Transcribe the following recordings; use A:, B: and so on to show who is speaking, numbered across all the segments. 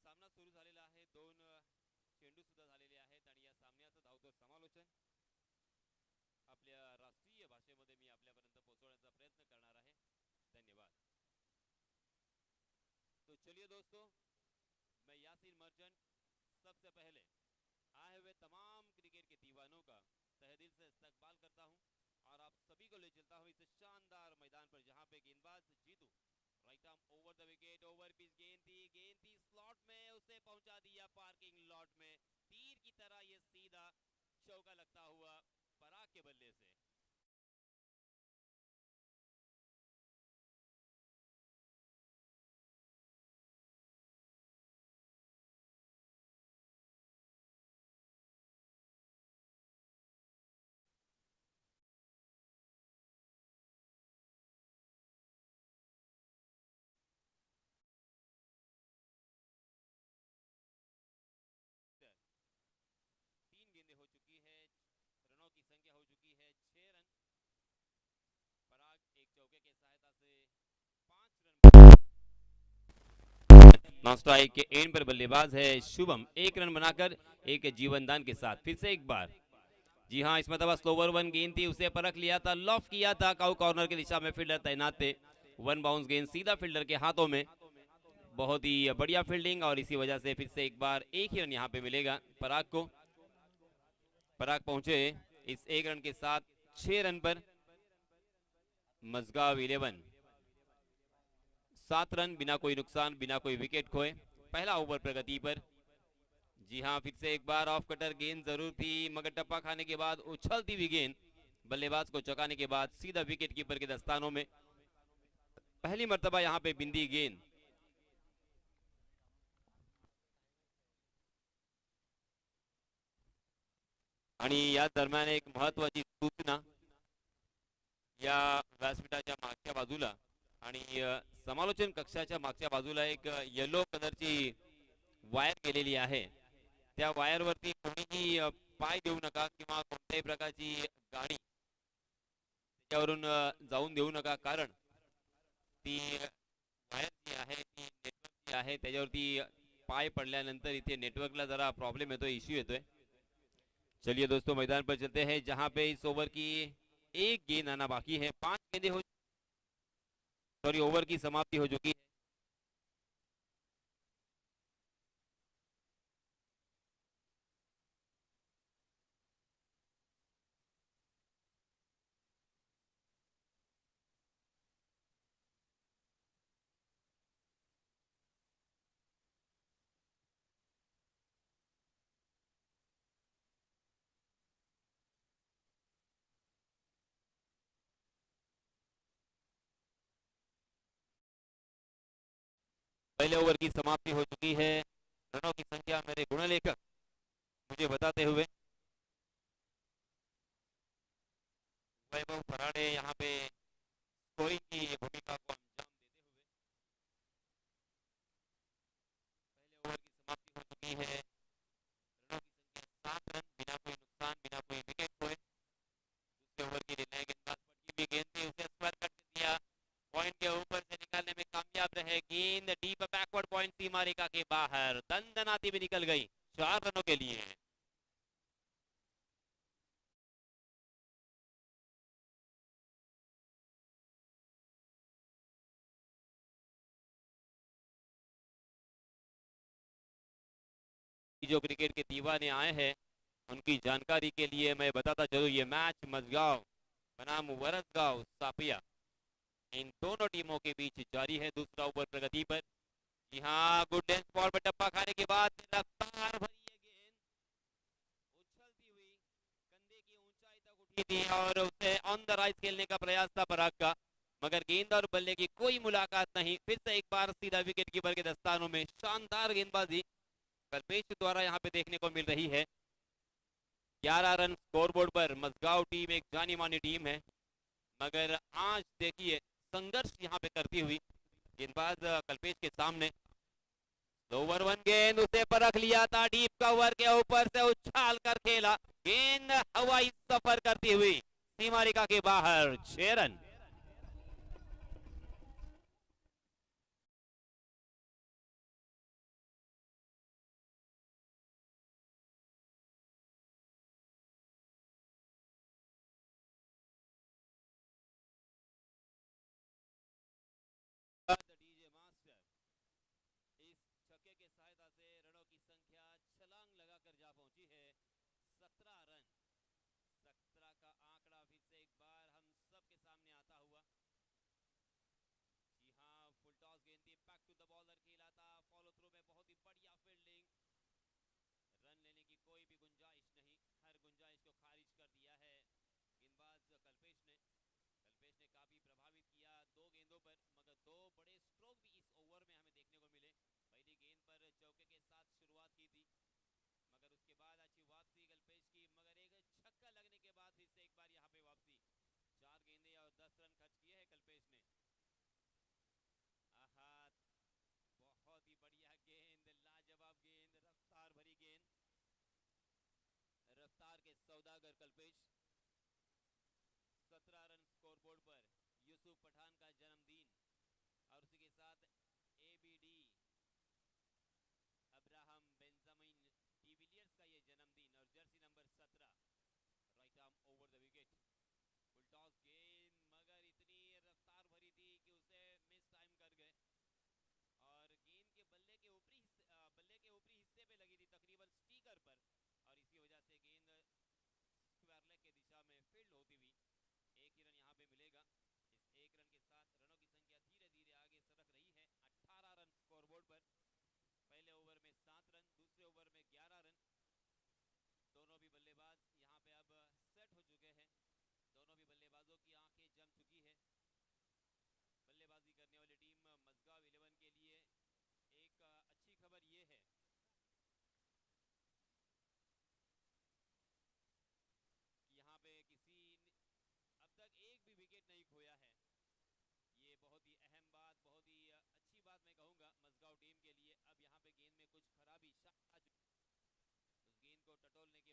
A: सामना सुरू झालेला आहे. दोन चेंडू सुद्धा झालेले आहेत आणि या सामन्याचं धावतं समालोचन आपल्या राष्ट्रीय भाषेमध्ये मी आपल्यापर्यंत पोहोचवण्याचा प्रयत्न करणार आहे. धन्यवाद. तो चलिए दोस्तों, मैं यासीन मर्चेंट सबसे पहले आए हुए तमाम क्रिकेट के दीवानों का तहे दिल से इस्तकबाल करता हूं और आप सभी को ले चलता हूं इस शानदार मैदान पर जहां पे गेंदबाज Jitu right arm over the wicket, over pitch गेंद थी स्लॉट में, उसे पहुंचा दिया पार्किंग लॉट में। तीर की तरह ये सीधा चौका लगता हुआ पराग के बल्ले से। तीन गेंदें हो चुकी है, रनों की संख्या हो चुकी है 6 रन। पराग एक चौके के सहायता से 5 रन नॉन स्ट्राइक के एंड पर बल्लेबाज है शुभम, 1 रन बनाकर एक जीवनदान के साथ फिर से एक बार। जी हां, इस मतलब स्लोवर वन गेंद थी, उसे परख लिया था, लॉफ किया था, काउ कॉर्नर की दिशा में फील्डर तैनात थे। वन बाउंस गेंद सीधा फील्डर के हाथों में। बहुत ही बढ़िया फील्डिंग और इसी वजह से फिर से एक बार एक ही रन यहां पे मिलेगा पराग को। पराग पहुंचे इस 1 रन के साथ 6 रन पर। मजगांव 11 7 रन बिना कोई नुकसान, बिना कोई विकेट खोए, पहला ओवर प्रगति पर। जी हां, फिर से एक बार ऑफ कटर गेंद जरूर थी, मगर टप्पा खाने के बाद उछलती हुई गेंद बल्लेबाज को चौंकाने के बाद सीधा विकेट कीपर के दस्तानों में। पहली मर्तबा यहां पे बिंदी गेंद। आणि या दरम्यान एक महत्वाची सूचना, या व्यासपीठाच्या मागच्या बाजूला आणि समालोचन कक्षाच्या मागच्या बाजूला एक येलो कलरची वायर गेलेली आहे. त्या वायरवरती कोणीही पाय देऊ नका किंवा कोणत्याही प्रकारची गाडी त्याच्यावरून जाऊन देऊ नका, कारण ती वायर जी आहे ती नेटवर्क जी आहे त्याच्यावरती पाय पडल्यानंतर इथे नेटवर्कला जरा प्रॉब्लेम येतोय, इश्यू येतोय. चलिए दोस्तों, मैदान पर चलते हैं जहां पे इस ओवर की एक गेंद आना बाकी है। 5 गेंदें हो, सॉरी, ओवर की समाप्ति हो चुकी है। पहले ओवर की समाप्ति हो चुकी है। रनों की संख्या मेरे गुणलेखक मुझे बताते हुए वैभव फराडे यहाँ पे स्कोरिंग की भूमिका को अंजाम देते हुए। पहले ओवर की समाप्ति हो चुकी है, रनों की संख्या 7 रन, बिना कोई नुकसान, बिना कोई विकेट खोए। दूसरे ओवर के लिए नए गेंदबाज पटकी हुई गेंद थी, उसे स्क्वायर कर दिया, पॉइंट के ऊपर से निकालने में कामयाब रहे। गेंद डीप बैकवर्ड पॉइंट सीमा रेखा के बाहर दंदनाती भी निकल गई 4 रनों के लिए। जो क्रिकेट के दीवाने आए हैं उनकी जानकारी के लिए मैं बताता चलूं, ये मैच मजगांव बनाम वरसगांव सापिया इन दोनों टीमों के बीच जारी है। दूसरा ओवर प्रगति पर। जी हाँ, गुड लेंथ बॉल पर टप्पा खाने के बाद रफ्तार भरी ये गेंद उछलती हुई कंधे की ऊंचाई तक उठी थी और उसे ऑन द राइज खेलने का प्रयास था पराग का, मगर गेंद और बल्ले की कोई मुलाकात नहीं। फिर से एक बार सीधा विकेट कीपर के दस्तानों में शानदार गेंदबाजी कल्पेश द्वारा यहाँ पे देखने को मिल रही है। 11 रन स्कोरबोर्ड पर। मजगांव टीम एक जानी मानी टीम है, मगर आज देखिए संघर्ष यहाँ पे करती हुई गेंदबाज कल्पेश के सामने। ओवर वन गेंद, उसे परख लिया था, डीप कवर के ऊपर से उछाल कर खेला, गेंद हवाई सफर करती हुई सीमा रेखा के बाहर 6 रन। जा पहुंची है 17 रन। 17 का आंकड़ा फिर से एक बार हम सब के सामने आता हुआ। जी हाँ, फुल टॉस गेंद थी, बैक टू द बॉलर खेला था, फॉलो थ्रू में बहुत ही बढ़िया फील्डिंग। रन लेने की कोई भी गुंजाइश नहीं, हर गुंजाइश को खारिज कर दिया है गेंदबाज कल्पेश ने। कल्पेश ने काफी प्रभावित किया 2 गेंदों पर, मगर 2 बड़े स्ट्रोक भी इस ओवर में हमें देखने को मिले। पहली गेंद पर चौके के साथ शुरुआत की थी, मगर उसके बाद अच्छी वापसी कल्पेश की, मगर एक छक्का लगने के बाद फिर से एक बार यहाँ पे वापसी। 4 गेंदे और 10 रन खर्च किए हैं कल्पेश ने। आहा, बहुत ही बढ़िया गेंद, लाजवाब गेंद, रफ्तार भरी गेंद, रफ्तार के सौदागर कल्पेश। 17 रन स्कोरबोर्ड पर। यूसुफ पठान का जन्मदिन और उसी के साथ एबीडी अब्राहम बेंजामिन डिविलियर्स का ये जन्मदिन और Jersey number 17, right arm over the wicket. Full toss गेंद, मगर इतनी रफ्तार भरी थी कि उसे मिस टाइम कर गए और गेंद के बल्ले के ऊपरी हिस्से पे लगी थी, तकरीबन स्टीकर पर, और इसकी वजह से गेंद स्क्वायर लेग के दिशा में फील्ड होती हुई एक ही रन यहाँ पे मिलेगा। इस एक रन के साथ रनों की संख्या धीरे धीरे आगे सरक रही है 18 रन स्कोरबोर्ड पर। पहले ओवर में 7 रन, दूसरे ओवर में 11 रन। दोनों भी बल्लेबाज यहाँ पे अब सेट हो चुके हैं, दोनों भी बल्लेबाजों की आंखें जम चुकी है। बल्लेबाजी करने वाली टीम मजगांव 11 के लिए एक अच्छी खबर ये है कि यहाँ पे अब तक एक भी विकेट नहीं खोया है। ये बहुत ही अहम बात, बहुत ही अच्छी बात मैं कहूँगा मजगांव टीम के लिए। अब यहाँ पे गेंद में कुछ खराबी उस गेंद को टटोलने के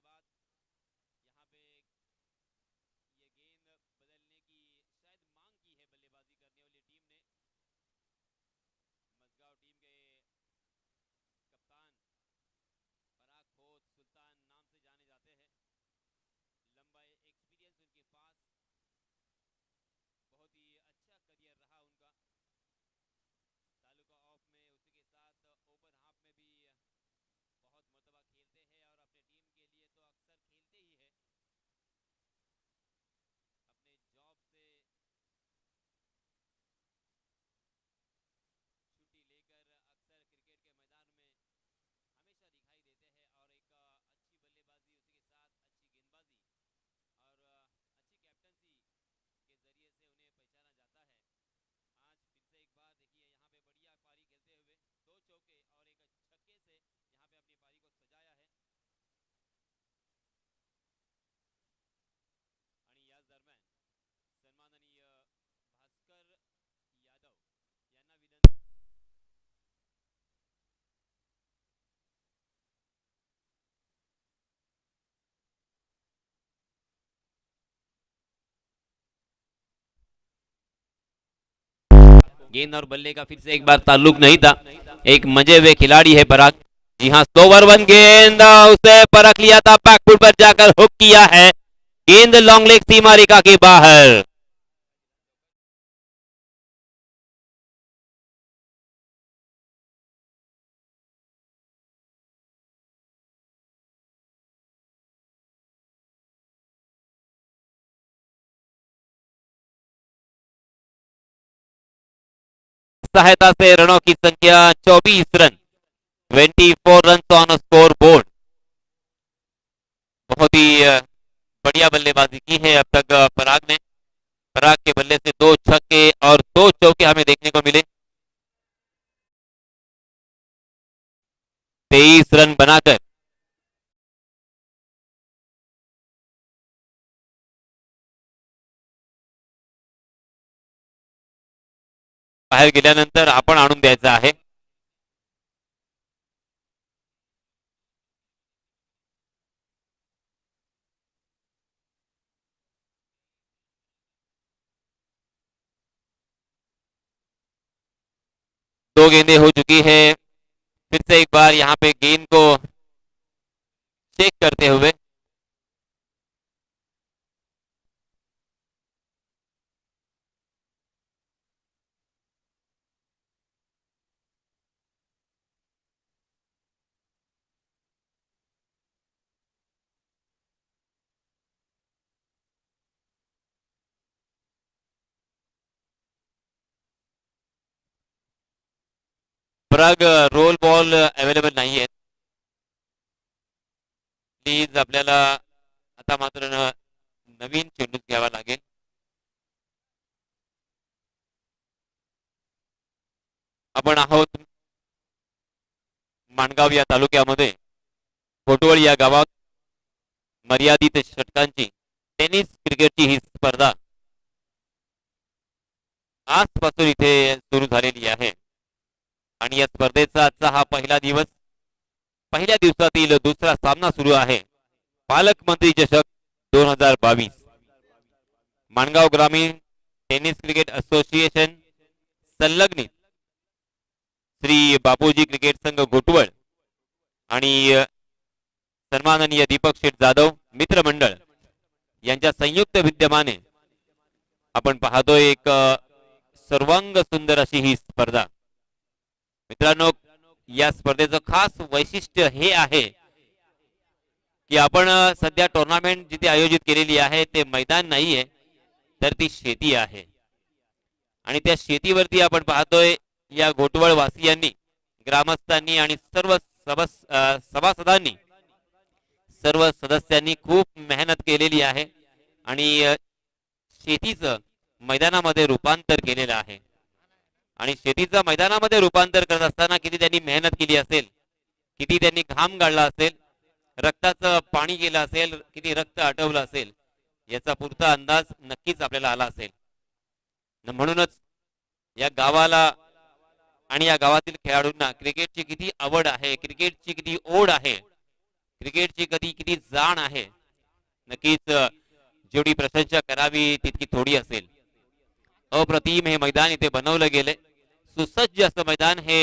A: बाद यहाँ पे ये गेंद बदलने की शायद मांग की है बल्लेबाजी करने वाली टीम ने। मजगांव टीम के कप्तान पराग खोत सुल्तान नाम से जाने जाते हैं। लंबा एक्सपीरियंस उनके पास, बहुत ही अच्छा करियर रहा उनका तालुका ऑफ में, उसी के साथ ओपन हाफ में भी बहुत मरतबा खेलते हैं और अपने टीम के लिए तो अक्सर खेलते ही है। अपने जॉब से छुट्टी लेकर अक्सर क्रिकेट के मैदान में हमेशा दिखाई देते हैं और एक अच्छी बल्लेबाजी, उसी के साथ अच्छी गेंदबाजी और अच्छी कैप्टनसी के जरिए से उन्हें पहचाना जाता है। आज फिर से एक बार देखिए यहाँ पे बढ़िया पारी खेलते हुए 2 चौके और एक छक्के से यहाँ पे अपनी पारी को सजाया है। आणि याच दरम्यान सन्माननीय भास्कर यादव यांना विनंती। गेंद और बल्ले का फिर से एक बार ताल्लुक नहीं था, एक मजे हुए खिलाड़ी है पराग। जी हाँ, स्लोवर वन गेंद, उसे परख लिया था, बैकफुट पर जाकर हुक किया है, गेंद लॉन्ग लेग सीमा रेखा के बाहर। सहायता से रनों की संख्या 24 run, 24 run on score board. बहुत ही बढ़िया बल्लेबाजी की है अब तक पराग ने। पराग के बल्ले से 2 छक्के और 2 चौके हमें देखने को मिले। 23 रन बनाकर बाहेर गेल्यानंतर आपण आणून द्यायचा आहे। दो गेंदें हो चुकी है, फिर से एक बार यहाँ पे गेंद को चेक करते हुए पराग रोल बॉल अवेलेबल नाही आहेत. प्लीज आपल्याला आता मात्र नवीन चेंडू घ्यावा लागेल. आपण आहोत माणगाव या तालुक्यामध्ये, घोटवळ या गावात मर्यादित षटकांची टेनिस क्रिकेटची ही स्पर्धा आजपासून इथे सुरू झालेली आहे. आणि या स्पर्धेचा आजचा हा पहिला दिवस, पहिल्या दिवसातील दुसरा सामना सुरू आहे. पालकमंत्री चषक 2022. माणगाव ग्रामीण टेनिस क्रिकेट असोसिएशन संलग्नित श्री बापूजी क्रिकेट संघ घोटवळ आणि सन्माननीय दीपक शेठ जाधव मित्रमंडळ यांच्या संयुक्त विद्यमाने आपण पाहतोय एक सर्वांग सुंदर अशी ही स्पर्धा. मित्रांनो, या स्पर्धेचं खास वैशिष्ट्य हे आहे की आपण सध्या टुर्नामेंट जिथे आयोजित केलेली आहे ते मैदान नाहीये, तर ती शेती आहे. आणि त्या शेतीवरती आपण पाहतोय या घोटवळ वासियांनी, ग्रामस्थांनी आणि सर्व सभासदांनी, सर्व सदस्यांनी खूप मेहनत केलेली आहे आणि शेतीचं मैदानामध्ये रूपांतर केलेलं आहे. आणि शेतीचं मैदानामध्ये रूपांतर करत असताना किती त्यांनी मेहनत केली असेल, किती त्यांनी घाम गाळला असेल, रक्ताचं पाणी गेलं असेल, किती रक्त आटवलं असेल, याचा पुरता अंदाज नक्कीच आपल्याला आला असेल. म्हणूनच या गावाला आणि या गावातील खेळाडूंना क्रिकेटची किती आवड आहे, क्रिकेटची किती ओढ आहे, क्रिकेटची किती जाण आहे, नक्कीच जेवढी प्रशंसा करावी तितकी थोडी असेल. अप्रतिम हे मैदान इथे बनवलं गेले. सुसज्ज असं मैदान हे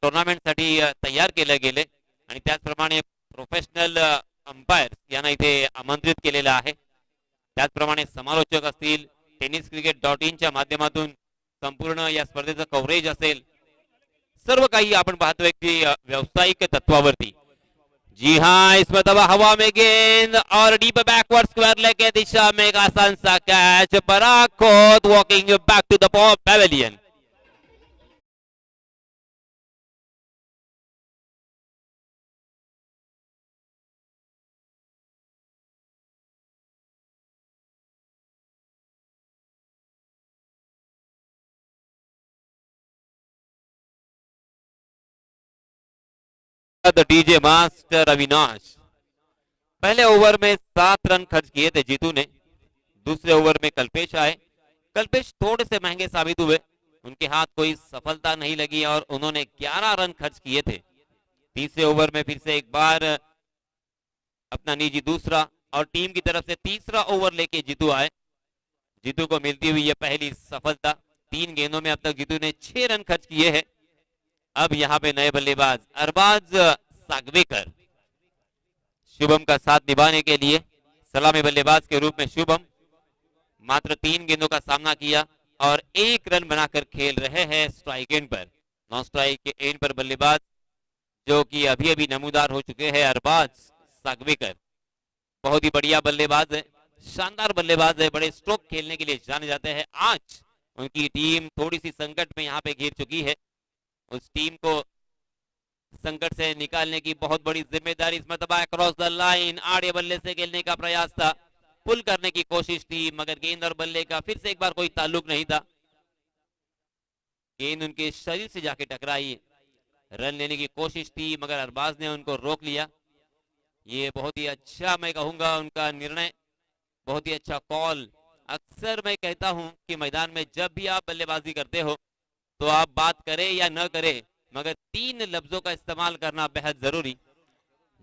A: टुर्नामेंटसाठी तयार केलं गेले आणि त्याचप्रमाणे प्रोफेशनल अंपायर यांना इथे आमंत्रित केलेलं आहे. त्याचप्रमाणे समालोचक असतील, टेनिस क्रिकेट .in च्या माध्यमातून संपूर्ण या स्पर्धेचं कव्हरेज असेल, सर्व काही आपण पाहतोय की व्यावसायिक तत्वावरती. जी हाँ, इसमें दबा हवा में गेंद और डीप बैकवर्ड स्क्वायर लेग के दिशा में एक आसान सा catch. Parag Khot walking back to the pavilion. DJ master Avinash. पहले ओवर में 7 रन खर्च किए थे जीतू ने. दूसरे ओवर में कल्पेश आए. कल्पेश थोड़े से महंगे साबित हुए, उनके हाथ कोई सफलता नहीं लगी और उन्होंने 11 रन खर्च किए थे. तीसरे ओवर में फिर से एक बार अपना निजी दूसरा और टीम की तरफ से तीसरा ओवर लेके जीतू आए. जीतू को मिलती हुई यह पहली सफलता. 3 गेंदों में अब तक जीतू ने 6 रन खर्च किए हैं. अब यहाँ पे नए बल्लेबाज अरबाज सागवेकर, शुभम का साथ निभाने के लिए सलामी बल्लेबाज के रूप में शुभम मात्र 3 गेंदों का सामना किया और 1 रन बनाकर खेल रहे हैं स्ट्राइक एंड पर. 9 स्ट्राइक के एंड पर बल्लेबाज जो कि अभी अभी नमूदार हो चुके हैं अरबाज सागवेकर. बहुत ही बढ़िया बल्लेबाज है, शानदार बल्लेबाज है, बड़े स्ट्रोक खेलने के लिए जाने जाते हैं. आज उनकी टीम थोड़ी सी संकट में यहाँ पे घिर चुकी है. उस टीम को संकट से निकालने की बहुत बड़ी जिम्मेदारी इस मरतबा अक्रॉस द लाइन आड़े बल्ले से खेलने का प्रयास था, पुल करने की कोशिश थी, मगर गेंद और बल्ले का फिर से एक बार कोई ताल्लुक नहीं था. गेंद उनके शरीर से जाके टकराई. रन लेने की कोशिश थी मगर अरबाज ने उनको रोक लिया. ये बहुत ही अच्छा, मैं कहूंगा, उनका निर्णय, बहुत ही अच्छा कॉल. अक्सर मैं कहता हूं कि मैदान में जब भी आप बल्लेबाजी करते हो तो आप बात करें या न करें, मगर 3 लफ्जों का इस्तेमाल करना बेहद जरूरी.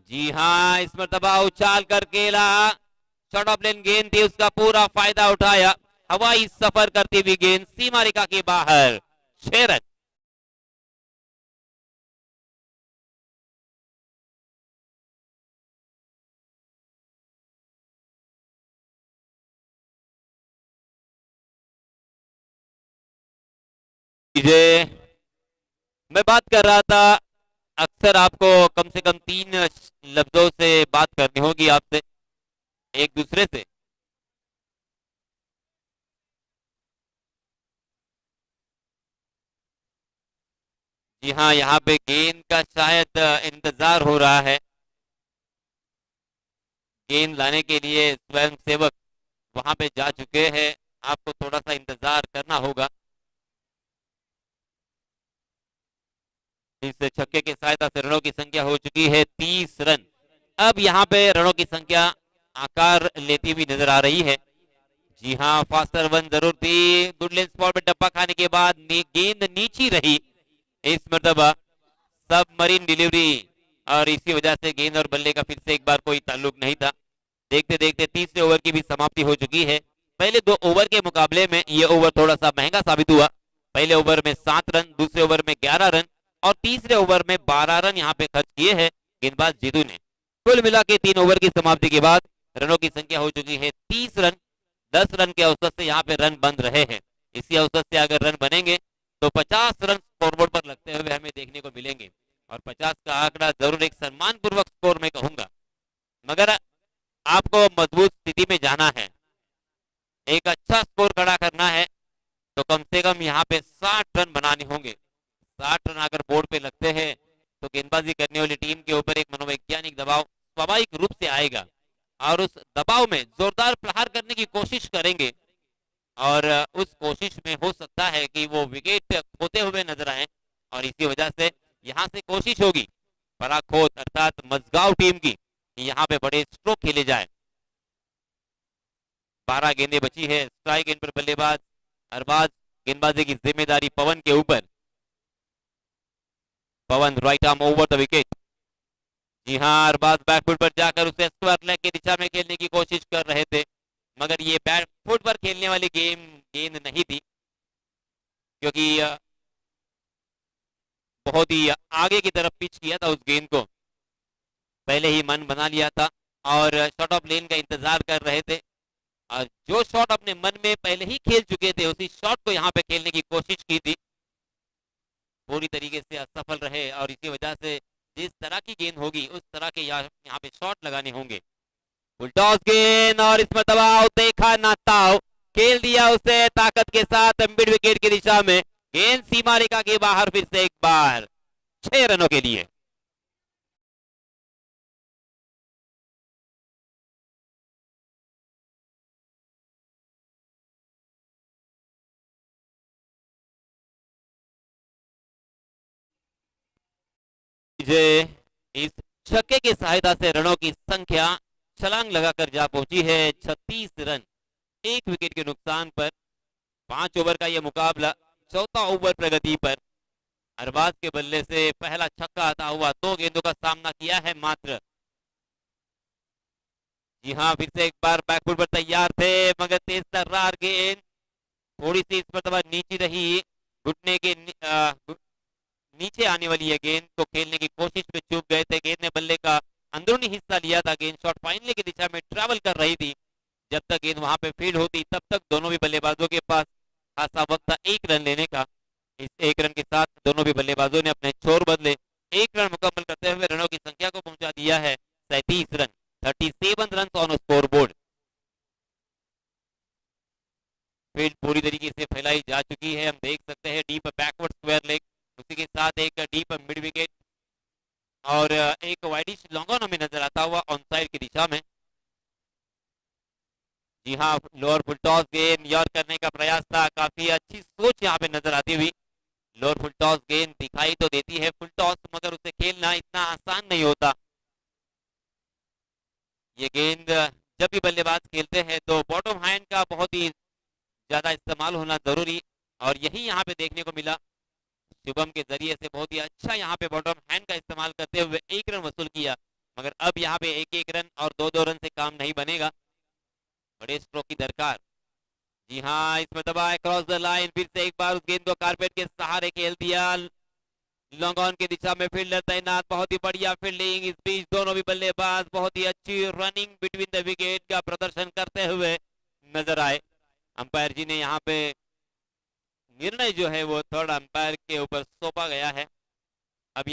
A: जी हाँ, इस मरतबा उछाल कर खेला, शॉर्ट ऑफ लेन गेंद थी, उसका पूरा फायदा उठाया. हवाई सफर करती हुई गेंद सीमा रेखा के बाहर. 6 रन. मैं बात कर रहा था, अक्सर आपको कम से कम 3 लफ्जों से बात करनी होगी आपसे, एक दूसरे से. जी हाँ, यहाँ पे गेंद का शायद इंतजार हो रहा है। गेंद लाने के लिए स्वयं सेवक वहां पे जा चुके हैं। आपको थोड़ा सा इंतजार करना होगा। इस छक्के की सहायता से रनों की संख्या हो चुकी है 30 रन। अब यहाँ पे रनों की संख्या आकार लेती हुई नजर आ रही है। जी हाँ, फास्टर वन जरूर थी। गुडलैंड स्पॉट में डब्बा खाने के बाद गेंद नीची रही इस मर्तबा। सबमरीन डिलीवरी, और इसी वजह से गेंद और बल्ले का फिर से एक बार कोई ताल्लुक नहीं था। देखते देखते तीसरे ओवर की भी समाप्ति हो चुकी है। पहले 2 ओवर के मुकाबले में ये ओवर थोड़ा सा महंगा साबित हुआ। पहले ओवर में 7 रन, दूसरे ओवर में 11 रन और तीसरे ओवर में 12 रन यहाँ पे खर्च किए हैं गेंदबाज जीतू ने। कुल मिला के 3 ओवर की समाप्ति के बाद रनों की संख्या हो चुकी है 30 रन। 10 रन के औसत से यहाँ पे रन बन रहे हैं। इसी औसत से अगर रन बनेंगे तो 50 रन स्कोरबोर्ड पर लगते हुए हमें देखने को मिलेंगे। और 50 का आंकड़ा जरूर एक सम्मान पूर्वक स्कोर में कहूंगा। मगर आपको मजबूत स्थिति में जाना है, एक अच्छा स्कोर खड़ा करना है, तो कम से कम यहाँ पे 60 रन बनाने होंगे। 60 रन अगर बोर्ड पे लगते हैं तो गेंदबाजी करने वाली टीम के ऊपर एक मनोवैज्ञानिक दबाव स्वाभाविक रूप से आएगा और उस दबाव में जोरदार प्रहार करने की कोशिश करेंगे। और उस कोशिश में हो सकता है कि वो विकेट खोते हुए नजर आए। और इसी वजह से यहाँ से कोशिश होगी पराखोत अर्थात मजगांव टीम की कि यहाँ पे बड़े स्ट्रोक खेले जाए। 12 गेंदें बची है। स्ट्राइक गेंद पर बल्लेबाज अरबाज, गेंदबाजी की जिम्मेदारी पवन के ऊपर। Pawan right arm over the wicket. जी हाँ, अरबाज बैकफुट पर जाकर उसे स्क्वायर लेग की दिशा में खेलने की कोशिश कर रहे थे, मगर ये बैकफुट पर खेलने वाली गेंद नहीं थी, क्योंकि बहुत ही आगे की तरफ पिच किया था उस गेंद को। पहले ही मन बना लिया था और शॉट ऑफ लेन का इंतजार कर रहे थे। और जो शॉट अपने मन में पहले ही खेल चुके थे उसी शॉट को यहाँ पे खेलने की कोशिश की थी, पूरी तरीके से असफल रहे। और इसी वजह से जिस तरह की गेंद होगी उस तरह के यहाँ पे शॉट लगाने होंगे। टॉस गेंद और इसमें दबाव देखा ना ताव, खेल दिया उसे ताकत के साथ मिड विकेट की दिशा में। गेंद सीमा रेखा के बाहर फिर से एक बार 6 रनों के लिए। इस छक्के की सहायता से रनों की संख्या छलांग लगाकर जा पहुंची है 36 रन, 1 विकेट के नुकसान पर। 5 ओवर का यह मुकाबला, चौथा ओवर प्रगति पर। अरबाज के बल्ले से पहला छक्का आता हुआ 2 गेंदों का सामना किया है मात्र। जी हाँ, फिर से एक बार बैकफुट पर तैयार थे, मगर तेज तर्रार गेंद थोड़ी सी इस पर नीचे रही। घुटने के नीचे आने वाली है गेंद को खेलने की कोशिश में चूक गए थे। गेंद ने बल्ले का अंदरूनी हिस्सा लिया था। गेंद शॉट फाइनल की दिशा में ट्रैवल कर रही थी। जब तक गेंद वहां पे फील्ड होती तब तक दोनों भी बल्लेबाजों के पास खासा वक्त था 1 रन लेने का। इस 1 रन के साथ दोनों भी बल्लेबाजों ने अपने छोर बदले। 1 रन मुकम्मल करते हुए रनों की संख्या को पहुंचा दिया है 37 run, 37 run on score board. Field पूरी तरीके से फैलाई जा चुकी है। हम देख सकते हैं डीप बैकवर्ड स्क्वायर लेग, उसी के साथ एक डीप मिड विकेट और एक वाइडिश लॉन्ग ऑन हमें नजर आता हुआ ऑन साइड की दिशा में। जी हाँ, लोअर फुल टॉस गेंद यार करने का प्रयास था। काफी अच्छी सोच यहाँ पे नजर आती हुई। लोअर फुल टॉस गेंद दिखाई तो देती है फुल टॉस, मगर उसे खेलना इतना आसान नहीं होता। ये गेंद जब भी बल्लेबाज खेलते हैं तो बॉटम हैंड का बहुत ही ज्यादा इस्तेमाल होना जरूरी, और यही यहाँ पे देखने को मिला। शुभम के जरिए से बहुत ही अच्छा यहाँ पे बॉटम हैंड का इस्तेमाल करते हुए 1 रन वसूल किया। मगर अब यहाँ पे 1-1 रन और 2-2 रन से काम नहीं बनेगा, बड़े स्ट्रोक की दरकार। जी हाँ, इसमें दबाए क्रॉस द लाइन, फिर से एक बार उस गेंद को कारपेट के सहारे खेल दिया। लॉन्ग ऑन की दिशा में फील्डर तैनात, बहुत ही बढ़िया फील्डिंग। इस बीच दोनों भी बल्लेबाज बहुत ही अच्छी रनिंग बिटवीन द विकेट का प्रदर्शन करते हुए नजर आए। अंपायर जी ने यहाँ पे निर्णय जो है वो थर्ड अंपायर के ऊपर सौंपा गया है। अब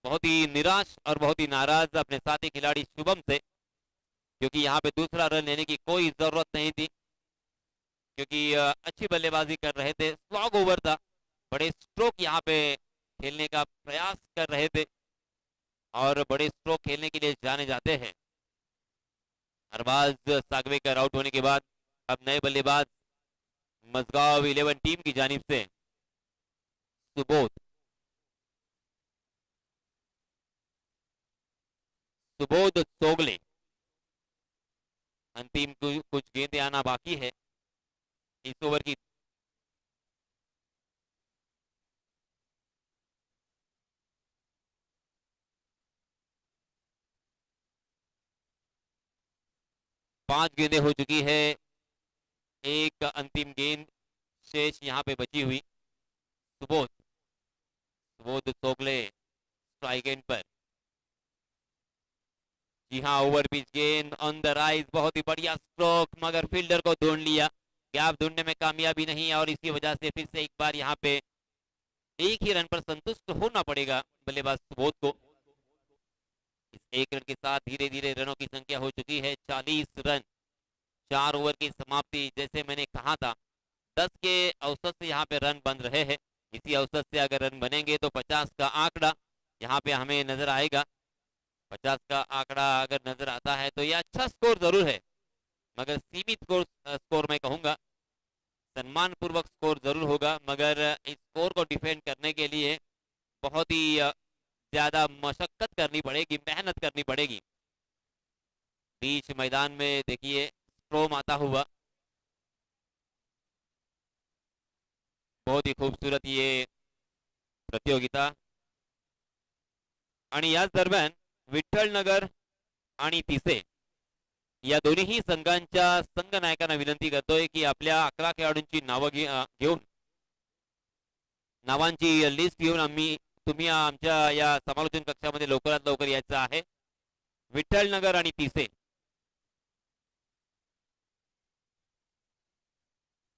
A: बहुत ही निराश और बहुत ही नाराज अपने साथी खिलाड़ी शुभम से, क्योंकि यहाँ पे दूसरा रन लेने की कोई जरूरत नहीं थी, क्योंकि अच्छी बल्लेबाजी कर रहे थे, स्लॉग ओवर था, बड़े स्ट्रोक यहाँ पे खेलने का प्रयास कर रहे थे और बड़े स्ट्रोक खेलने के लिए जाने जाते हैं। अरबाज सागवेकर आउट होने के बाद अब नए बल्लेबाज मजगांव 11 टीम की जानिब से सुबोध सुबोध सोगले। अंतिम कुछ गेंदें आना बाकी है इस ओवर की। पांच गेंदें हो चुकी है, एक अंतिम गेंद शेष यहाँ पे बची हुई। सुबोध सुबोध सोगले स्ट्राइक एंड पर। जी हाँ, ओवर पिच गेंद ऑन द राइज, बहुत ही बढ़िया स्ट्रोक, मगर फील्डर को ढूंढ लिया, गैप ढूंढने में कामयाबी नहीं, और इसी वजह से फिर से एक बार यहाँ पे एक ही रन पर संतुष्ट होना पड़ेगा बल्लेबाज सुबोध को। इस एक रन के साथ धीरे धीरे रनों की संख्या हो चुकी है 40 रन। 4 ओवर की समाप्ति, जैसे मैंने कहा था 10 के औसत से यहाँ पे रन बन रहे हैं। इसी औसत से अगर रन बनेंगे तो 50 का आंकड़ा यहाँ पे हमें नजर आएगा। 50 का आंकड़ा अगर नजर आता है तो यह अच्छा स्कोर जरूर है, मगर सीमित स्कोर मैं कहूंगा, सम्मान पूर्वक स्कोर जरूर होगा, मगर इस स्कोर को डिफेंड करने के लिए बहुत ही ज्यादा मशक्कत करनी पड़ेगी, मेहनत करनी पड़ेगी। बीच मैदान में देखिए स्ट्रोम आता हुआ, बहुत ही खूबसूरत ये प्रतियोगिता। आणि याच दरम्यान विठ्ठलनगर आणि तिसे या दोन्ही संघांच्या संघनायकांना विनंती करतोय की आपल्या 11 खेळाडूंची नावं घेऊन, नावांची लिस्ट घेऊन तुम्ही आमच्या या समालोचन कक्षामध्ये लवकरात लवकर यायचं आहे। विठ्ठलनगर आणि तिसे,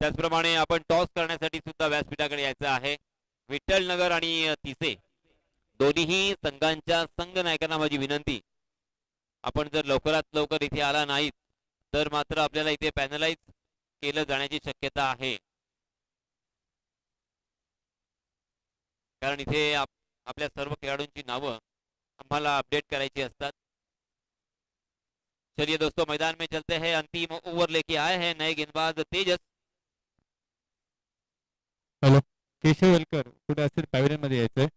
A: त्याचप्रमाणे आपण टॉस करण्यासाठी सुद्धा व्यासपीठाकडे यायचं आहे। विठ्ठलनगर आणि तिसे दोन्ही संघांच्या संघनायकांना माझी विनंती, आपण जर लवकरात लवकर इथे आला नाहीत तर मात्र आपल्याला इथे पॅनलाइज केलं जाण्याची शक्यता आहे, कारण इथे आपल्या सर्व खेळाडूंची नावं आम्हाला अपडेट करायची असतात। चलिए दोस्तों, मैदान में चलते हैं, अंतिम ओवर लेके आए हैं नए गेंदबाज तेजस।
B: हॅलो, केशव वेलकर कुठे असेल पॅव्हिलियन मध्ये यायचंय।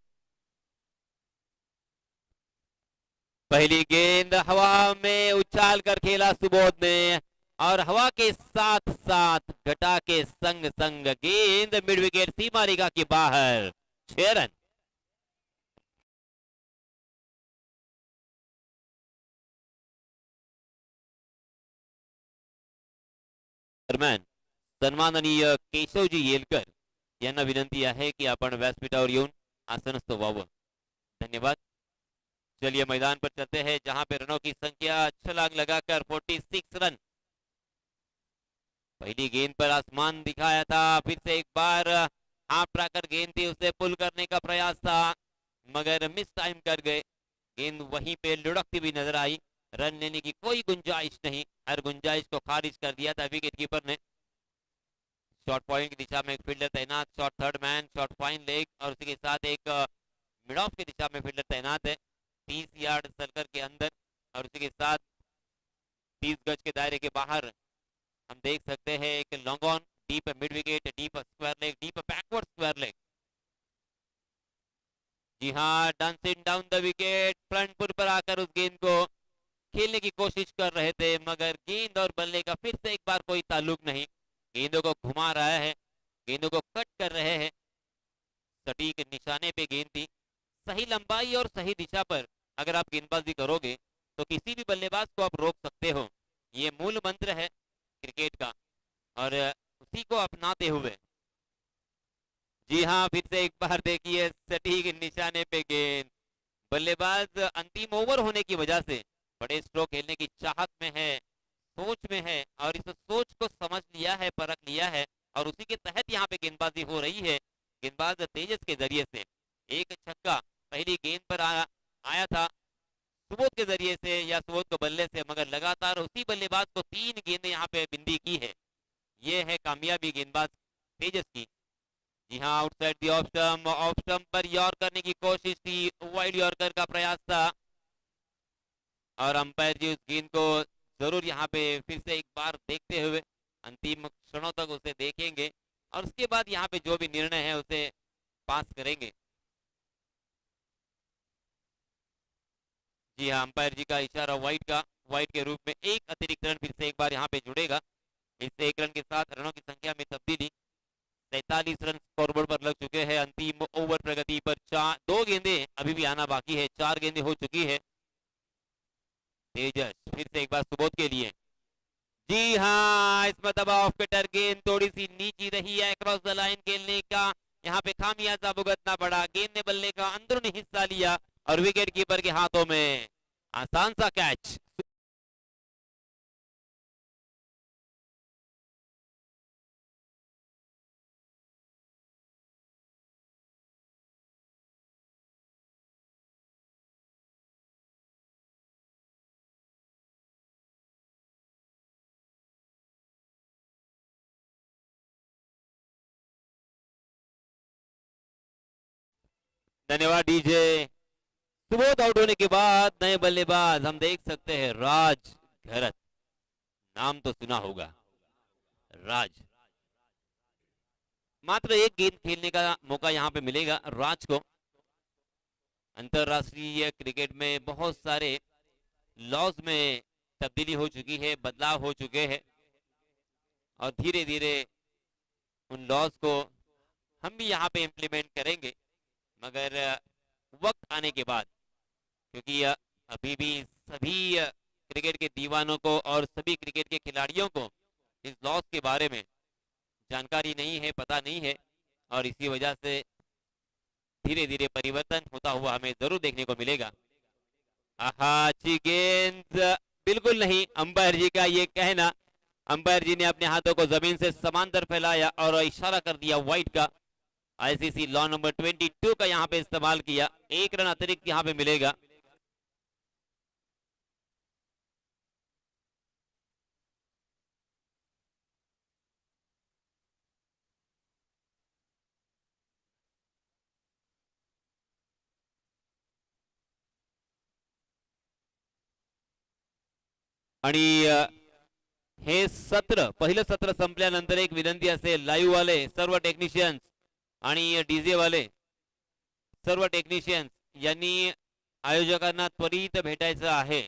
A: पहली गेंद हवा में उछाल कर खेला सुबोध ने, और हवा के साथ साथ घटा के संग संग गेंद मिड विकेट सीमा रेखा के बाहर। 6 रन। दरम्यान सन्माननीय केशवजी येलकर यांना विनंती आहे की आपण व्यासपीठावर येऊन आसनस्थ व्हावं। धन्यवाद। चलिए मैदान पर चलते हैं, जहां पे रनों की संख्या छलांग लगाकर 46 रन। पहली गेंद पर आसमान दिखाया था, फिर से एक बार हाफ ट्रैकर गेंद थी, उसे पुल करने का प्रयास था, मगर मिस टाइम कर गए। गेंद वहीं पे लुढ़कती भी नजर आई, रन लेने की कोई गुंजाइश नहीं, हर गुंजाइश को खारिज कर दिया था विकेट कीपर ने। शॉर्ट पॉइंट की दिशा में एक फील्डर तैनात, short third man, short fine leg, और उसी के साथ एक मिड ऑफ की दिशा में फील्डर तैनात है 30 यार्ड सर्कल के अंदर, और उसी के साथ 30 गज के दायरे के बाहर हम देख सकते हैं एक long on, deep mid wicket, deep square leg, deep backward square leg. जी हाँ, dancing down the wicket, front foot पर आकर उस गेंद को खेलने की कोशिश कर रहे थे, मगर गेंद और बल्ले का फिर से एक बार कोई ताल्लुक नहीं। गेंदों को घुमा रहा है, गेंदों को कट कर रहे हैं, सटीक निशाने पे गेंद थी, सही लंबाई और सही दिशा पर अगर आप गेंदबाजी करोगे तो किसी भी बल्लेबाज को आप रोक सकते हो। ये मूल मंत्र है क्रिकेट का, और उसी को अपनाते हुए, जी हाँ, फिर से एक बार देखिए सटीक निशाने पे गेंद। बल्लेबाज अंतिम ओवर होने की वजह से बड़े स्ट्रोक खेलने की चाहत में है, सोच में है, और इस सोच को समझ लिया है, परख लिया है, और उसी के तहत यहाँ पे गेंदबाजी हो रही है गेंदबाज तेजस के जरिए से। एक छक्का पहली गेंद पर आया, आया था सुबोध के जरिए से या सुबोध को बल्ले से, मगर लगातार उसी बल्लेबाज को 3 गेंदें यहाँ पे बिंदी की है। ये है कामयाबी गेंदबाज तेजस की। जी हाँ, आउटसाइड दी ऑफ स्टंप पर यॉर्क करने की कोशिश थी, वाइड यॉर्कर का प्रयास था और अंपायर जी उस गेंद को जरूर यहाँ पे फिर से एक बार देखते हुए अंतिम क्षणों तक उसे देखेंगे और उसके बाद यहाँ पे जो भी निर्णय है उसे पास करेंगे। जी हाँ, अंपायर जी का इशारा वाइड के रूप में एक अतिरिक्त रन फिर से एक बार यहाँ पे जुड़ेगा। इससे 1 रन के साथ रनों की संख्या में तब्दीली, 43 रन स्कोरबोर्ड पर लग चुके हैं। अंतिम ओवर प्रगति पर 2 गेंदें अभी भी आना बाकी है, 4 गेंदें हो चुकी है। तेजस फिर से एक बार सुबोध के लिए। जी हाँ, इस मरतबा ऑफ कटर गेंद थोड़ी सी नीची रही है, क्रॉस द लाइन खेलने का यहाँ पे खामियाजा भुगतना पड़ा। गेंद ने बल्ले का अंदरूनी हिस्सा लिया और विकेट कीपर के हाथों में आसान सा कैच। धन्यवाद डीजे। सुबोध आउट होने के बाद नए बल्लेबाज हम देख सकते हैं राज घरत, नाम तो सुना होगा राज। मात्र एक गेंद खेलने का मौका यहाँ पे मिलेगा राज को। अंतरराष्ट्रीय क्रिकेट में बहुत सारे लॉज में तब्दीली हो चुकी है, बदलाव हो चुके हैं और धीरे धीरे उन लॉज को हम भी यहाँ पे इम्प्लीमेंट करेंगे, मगर वक्त आने के बाद, क्योंकि अभी भी सभी क्रिकेट के दीवानों को और सभी क्रिकेट के खिलाड़ियों को इस लॉस के बारे में जानकारी नहीं है, पता नहीं है और इसी वजह से धीरे धीरे परिवर्तन होता हुआ हमें जरूर देखने को मिलेगा। आहा, अच्छी गेंद, बिल्कुल नहीं, अंपायर जी का ये कहना। अंपायर जी ने अपने हाथों को जमीन से समांतर फैलाया और इशारा कर दिया वाइड का। आईसीसी लॉ नंबर 22 का यहाँ पे इस्तेमाल किया, 1 रन अतिरिक्त यहाँ पे मिलेगा। आणि हे सत्र, पहिलं सत्र संपल्यानंतर एक विनंती असेल, लाईव्ह वाले सर्व टेक्निशियन्स आणि डीजे वाले सर्व टेक्निशियन्स यांनी आयोजकांना त्वरित भेटायचं आहे,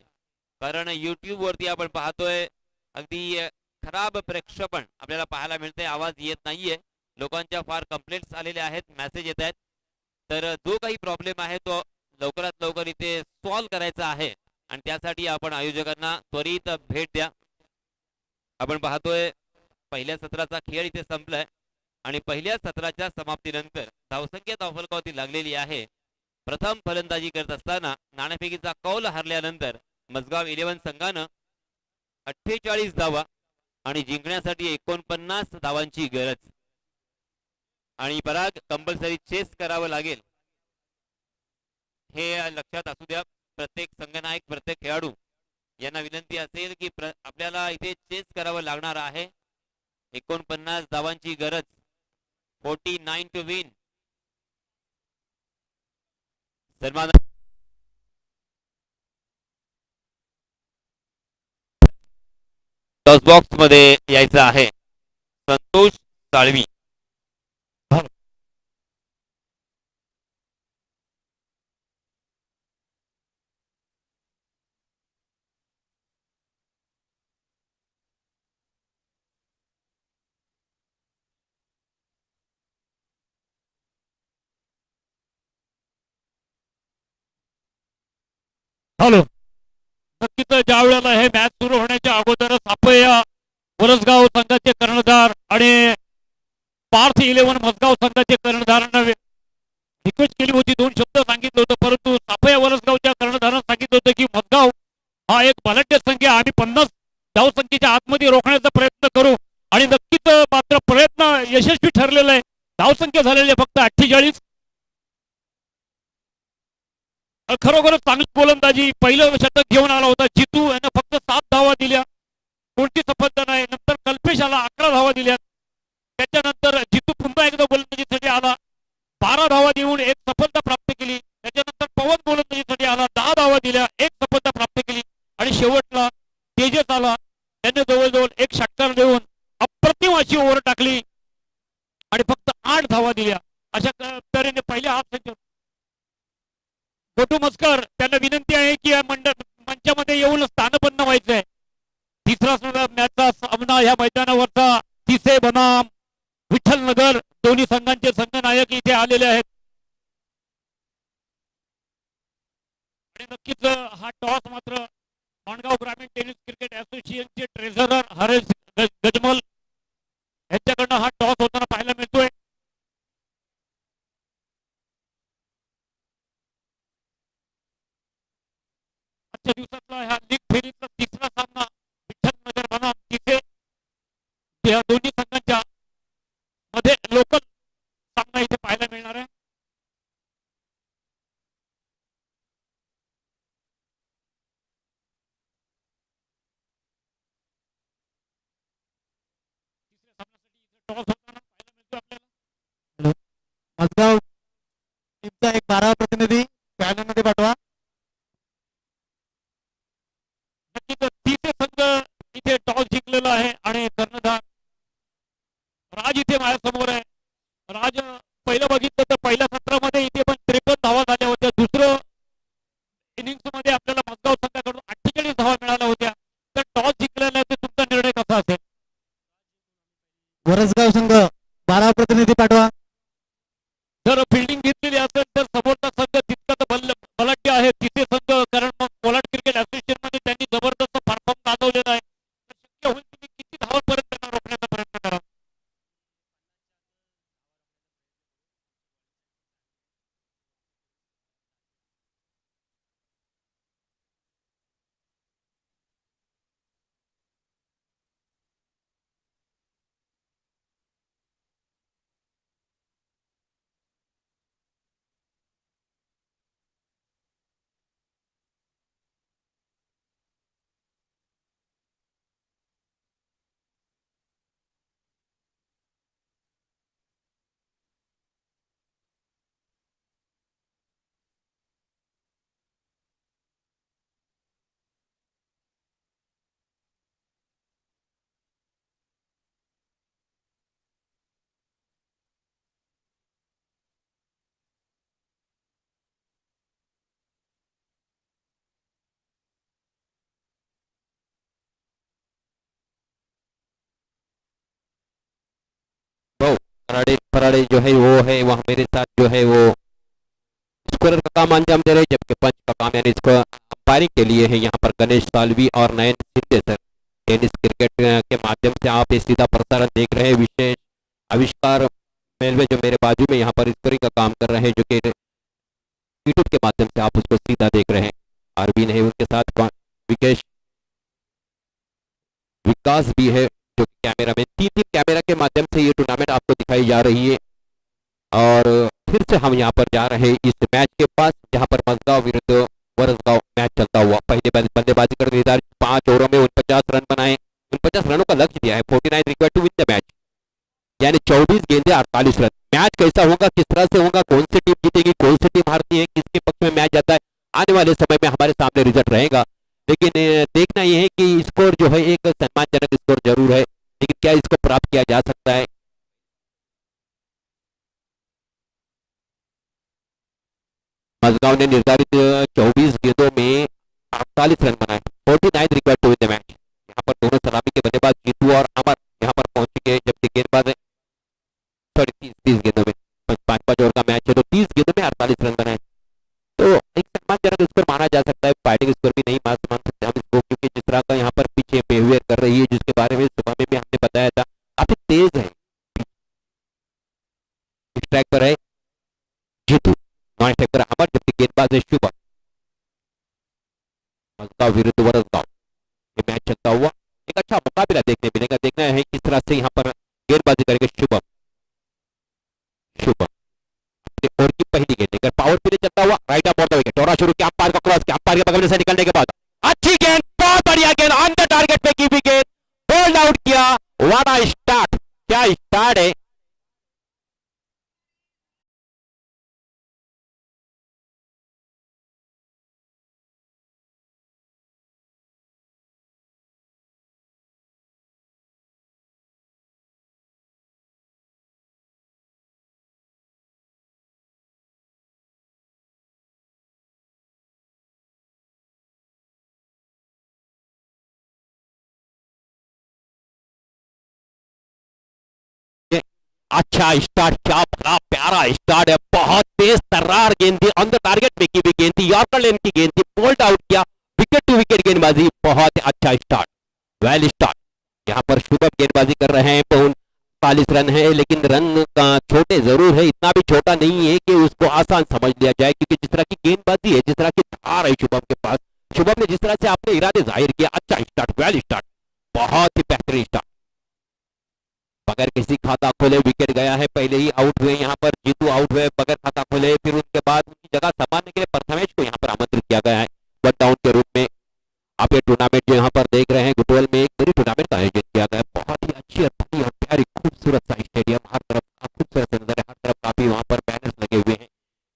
A: कारण युट्यूब वरती आपण पाहतोय अगदी खराब प्रक्षेपण आपल्याला पाहायला मिळते, आवाज येत नाहीये, लोकांच्या फार कंप्लेंट्स आलेल्या आहेत, मेसेज येत आहेत, तर जो काही प्रॉब्लेम आहे तो लवकरात लवकर इथे सॉल्व करायचा आहे आणि त्यासाठी आपण आयोजकांना त्वरित भेट द्या। आपण पाहतोय पहिल्या सत्राचा खेळ इथे संपलाय आणि पहिल्या सत्राच्या समाप्तीनंतर धावसंख्या धावफलकावरती लागलेली आहे। प्रथम फलंदाजी करत असताना नाणेफेकीचा कौल हरल्यानंतर मसगाव 11 संघानं 48 धावा आणि जिंकण्यासाठी 49 धावांची गरज आणि पराग कंपल्सरी चेस करावं लागेल, हे लक्षात असू द्या। प्रत्येक संघनायक, प्रत्येक खेळाडू यांना विनंती असेल की आपल्याला इथे चेस करावं लागणार आहे। 49 धावांची गरज, 49 टू विन। सन्मान टॉस बॉक्स मध्ये यायचं आहे संतोष साळवी।
C: हॅलो, नक्कीच ज्या वेळेला हे मॅच सुरू होण्याच्या अगोदर सापया वरसगाव संघाचे कर्णधार आणि पार्थ 11 मसगाव संघाचे कर्णधारांना रिक्वेस्ट केली होती, 2 शब्द सांगितलं होतं, परंतु सापया वरसगावच्या कर्णधारांना सांगितलं होतं की मसगाव हा एक बलाढ्य संघ आहे, आम्ही 50 धावसंख्येच्या आतमध्ये रोखण्याचा प्रयत्न करू आणि नक्कीच मात्र प्रयत्न यशस्वी ठरलेला आहे। धावसंख्या झालेली फक्त 48। खरोखर चांगली गोलंदाजी, पहिलं शतक घेऊन आला होता जितू, यानं फक्त 7 धावा दिल्या, कोणती सफलता नाही. नंतर कल्पेशाला 11 धावा दिल्या. त्याच्यानंतर जितू पुन्हा एकदा गोलंदाजीसाठी आला, 12 धावा देऊन एक सफलता प्राप्त केली. त्याच्यानंतर पवन गोलंदाजीसाठी आला, 10 धावा दिल्या, एक सफलता प्राप्त केली. आणि शेवटला तेजस आला, त्याने जवळजवळ एक षटकार देऊन अप्रतिम अशी ओव्हर टाकली आणि फक्त 8 धावा दिल्या. अशा तऱ्हेने पहिल्या हाफ सेंचुरी. गोटू मस्कर, त्यांना विनंती आहे की या मंचामध्ये येऊन स्थानपन्न व्हायचंय. तिसरा मॅचचा सामना या मैदानावरचा तिसे बनाम विठ्ठलनगर दोन्ही संघांचे संघनायक इथे आलेले आहेत. आणि नक्कीच हा टॉस मात्र माणगाव ग्रामीण टेनिस क्रिकेट असोसिएशनचे ट्रेझरर हरेश गजमल यांच्याकडनं हा टॉस होताना पाहायला मिळतोय. आजच्या दिवसातला ह्या लीग फेरीतला तिसरा सामना विठ्ठलनगर बनाम तिथे या दोन्ही संघांच्या मध्ये लोकल सामना इथे पाहायला मिळणार आहे. टॉस होताना पाहायला मिळतो आपल्याला.
B: मजगाव टीमचा एक 12 प्रतिनिधी पॅनलमध्ये पाठवा.
C: नक्कीच तिथे संघ इथे टॉस जिंकलेला आहे आणि कर्णधार राज इथे माझ्यासमोर आहे. राज, पहिलं बघितलं तर पहिल्या सत्रामध्ये इथे पण 53 धावा झाल्या होत्या. दुसरं इनिंग्स मध्ये आपल्याला मजगाव संघाकडून 48 धावा मिळाल्या होत्या. तर टॉस जिंकलेला आहे, तुमचा निर्णय कसा असेल?
B: वरसगाव संघ 12 प्रतिनिधी पाठवा.
C: जर फिल्डिंग घेतलेली असेल तर समोरचा संघ तितकाच बलाढ्य आहे तिथे संघ, कारण मग कोलाड क्रिकेट असोसिएशन मध्ये त्यांनी जबरदस्त परफॉर्म दाखवलेला आहे. शक्य होईल तुम्ही किती धावांपर्यंत त्यांना रोखण्याचा प्रयत्न करा.
A: फराड़े फराड़े जो है वो है वह मेरे साथ जो है वो स्कोरर का काम अंजाम दे रहे हैं, जबकि पंच का काम यानी इसको अंपायरिंग के लिए है यहाँ पर गणेश सालवी और नयन सिंधे सर। टेनिस क्रिकेट के माध्यम से आप ये सीधा प्रसारण देख रहे हैं। विशेष आविष्कार मेलवे जो मेरे बाजू में यहाँ पर स्कोरिंग का काम कर रहे हैं, जो कि यूट्यूब के माध्यम से आप उसको सीधा देख रहे हैं। अरविंद है, उनके साथ विकेश विकास भी है जो कैमरा में, तीन कैमरा के माध्यम से ये टूर्नामेंट आपको दिखाई जा रही है। और फिर से हम यहाँ पर जा रहे हैं इस मैच के पास, जहाँ पर मजगांव विरुद्ध वरसगांव मैच चलता हुआ। पहले बल्लेबाजी कर निर्धारित 5 ओवरों में 49 रन बनाए, 49 रनों का लक्ष्य दिया है। 49 required to win the match, यानी 24 गेंदे 48 रन। मैच कैसा होगा, किस तरह से होगा, कौन सी टीम जीतेगी, कौन सी टीम हारती है, किसके पक्ष में मैच जाता है, आने वाले समय में हमारे सामने रिजल्ट रहेगा। लेकिन देखना यह है कि स्कोर जो है एक सम्मानजनक स्कोर जरूर है, लेकिन क्या इसको प्राप्त किया जा सकता है। मजगांव ने निर्धारित 24 गेंदों में 48 रन बनाए, 49 required to win the match. यहाँ पर दोनों सलामी के बल्लेबाज जीतू और अमर यहाँ पर पहुंच चुके हैं, जबकि गेंदबाज 30 गेंदों में 5-5 ओवर का मैच है, तो 30 गेंदों में 48 रन बनाए, तो एक सम्मानजनक स्कोर माना जा सकता है। फाइटिंग स्कोर भी नहीं मान सकते हम इसको, क्योंकि जिस तरह का यहाँ पर पीछे बिहेवियर कर रही है, जिसके बारे में सुबह में भी हमने बताया था, काफी तेज है। स्ट्राइक पर है जीतू, नॉन स्ट्राइक पर अमर, जबकि गेंदबाज है शुभम। मजगांव विरुद्ध वरसगांव ये मैच चलता हुआ, एक अच्छा मुकाबला देखने मिलेगा। देखना है किस तरह से यहाँ पर गेंदबाजी करेंगे शुभम। शुभम अपने ओवर की पहली गेंद
D: गेंद लेकर पावर प्ले चलता हुआ right up of the wicket, दौरा शुरू किया अंपायर का क्रॉस किया, अंपायर के बगल से निकलने के बाद अच्छी गेंद, बहुत बढ़िया गेंद, ऑन द टारगेट पे की विकेट, बोल्ड आउट किया। व्हाट अ स्टार्ट, क्या स्टार्ट है। अच्छा स्टार्ट, क्या बड़ा प्यारा स्टार्ट है, बहुत तेज तर्रार गेंद थी, ऑन द टारगेट में की भी गेंद थी, यॉर्कर लेन की गेंद थी, बोल्ड आउट किया, विकेट टू विकेट गेंदबाजी, बहुत अच्छा स्टार्ट, वेल स्टार्ट। यहाँ पर शुभम गेंदबाजी कर रहे हैं, 40 रन है, लेकिन रन का छोटे जरूर है, इतना भी छोटा नहीं है कि उसको आसान समझ लिया जाए, क्योंकि जिस तरह की गेंदबाजी है, जिस तरह की धार है शुभम के पास, शुभम ने जिस तरह से अपने इरादे जाहिर किया, अच्छा स्टार्ट, वेल स्टार्ट, बहुत ही बेहतरीन स्टार्ट, बगैर किसी खाता खोले विकेट गया है, पहले ही आउट हुए यहाँ पर जीतू, आउट हुए बगैर खाता खोले, फिर उसके बाद उनकी जगह संभालने के लिए प्रथमेश को यहाँ पर आमंत्रित किया गया है वन डाउन के रूप में। आप ये टूर्नामेंट जो यहाँ पर देख रहे हैं गुटोल में एक बड़ी टूर्नामेंट का आयोजन किया गया है, बहुत ही अच्छी और बड़ी और प्यारी खूबसूरत सा स्टेडियम, हर तरफ खूबसूरत नजर है, हर तरफ काफी वहाँ पर बैनर्स लगे हुए हैं,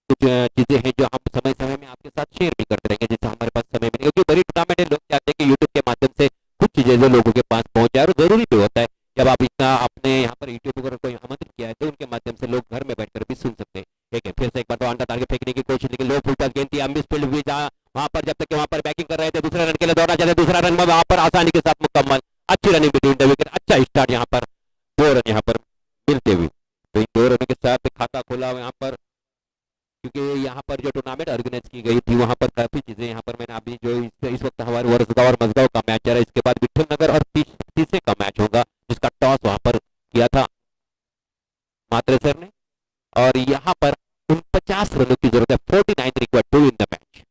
D: कुछ चीजें हैं जो हम समय समय में आपके साथ शेयर भी करते रहेंगे, जैसे हमारे पास समय में, क्योंकि बड़ी टूर्नामेंट है, लोग चाहते हैं कि यूट्यूब के माध्यम से कुछ चीजें जो लोगों के पास पहुंच जाए, और जरूरी भी होता है जब आप इतना अपने यहाँ पर यूट्यूब पर कोई आमंत्रित किया है तो उनके माध्यम से लोग घर में बैठकर भी सुन सकते हैं। ठीक है, फिर से एक बार तो अंडर टारगेट फेंकने की कोशिश, लेकिन लो फुल टच गेंद थी, मिस फील्ड हुई, जहाँ वहां पर जब तक कि वहां पर बैटिंग कर रहे थे, दूसरे रन के लिए दौड़ना चाहते, दूसरा रन में वहां पर आसानी के साथ मुकम्मल, अच्छी रनिंग बिटवीन द विकेट, अच्छा स्टार्ट यहाँ पर, 2 रन यहाँ पर मिलते हुए, तो इन 2 रनों के साथ खाता खोला यहाँ पर, क्योंकि यहाँ पर जो टूर्नामेंट ऑर्गेनाइज की गई थी वहां पर काफी चीजें, यहाँ पर मैंने अभी जो इस वक्त हमारे वर्सगांव और मजगांव का मैच चल रहा है, इसके बाद विठल नगर और तीसरे का मैच होगा, जिसका टॉस वहां पर किया था मात्रे सर ने, और यहाँ पर 49 रनों की जरूरत है, 49 required to win the match.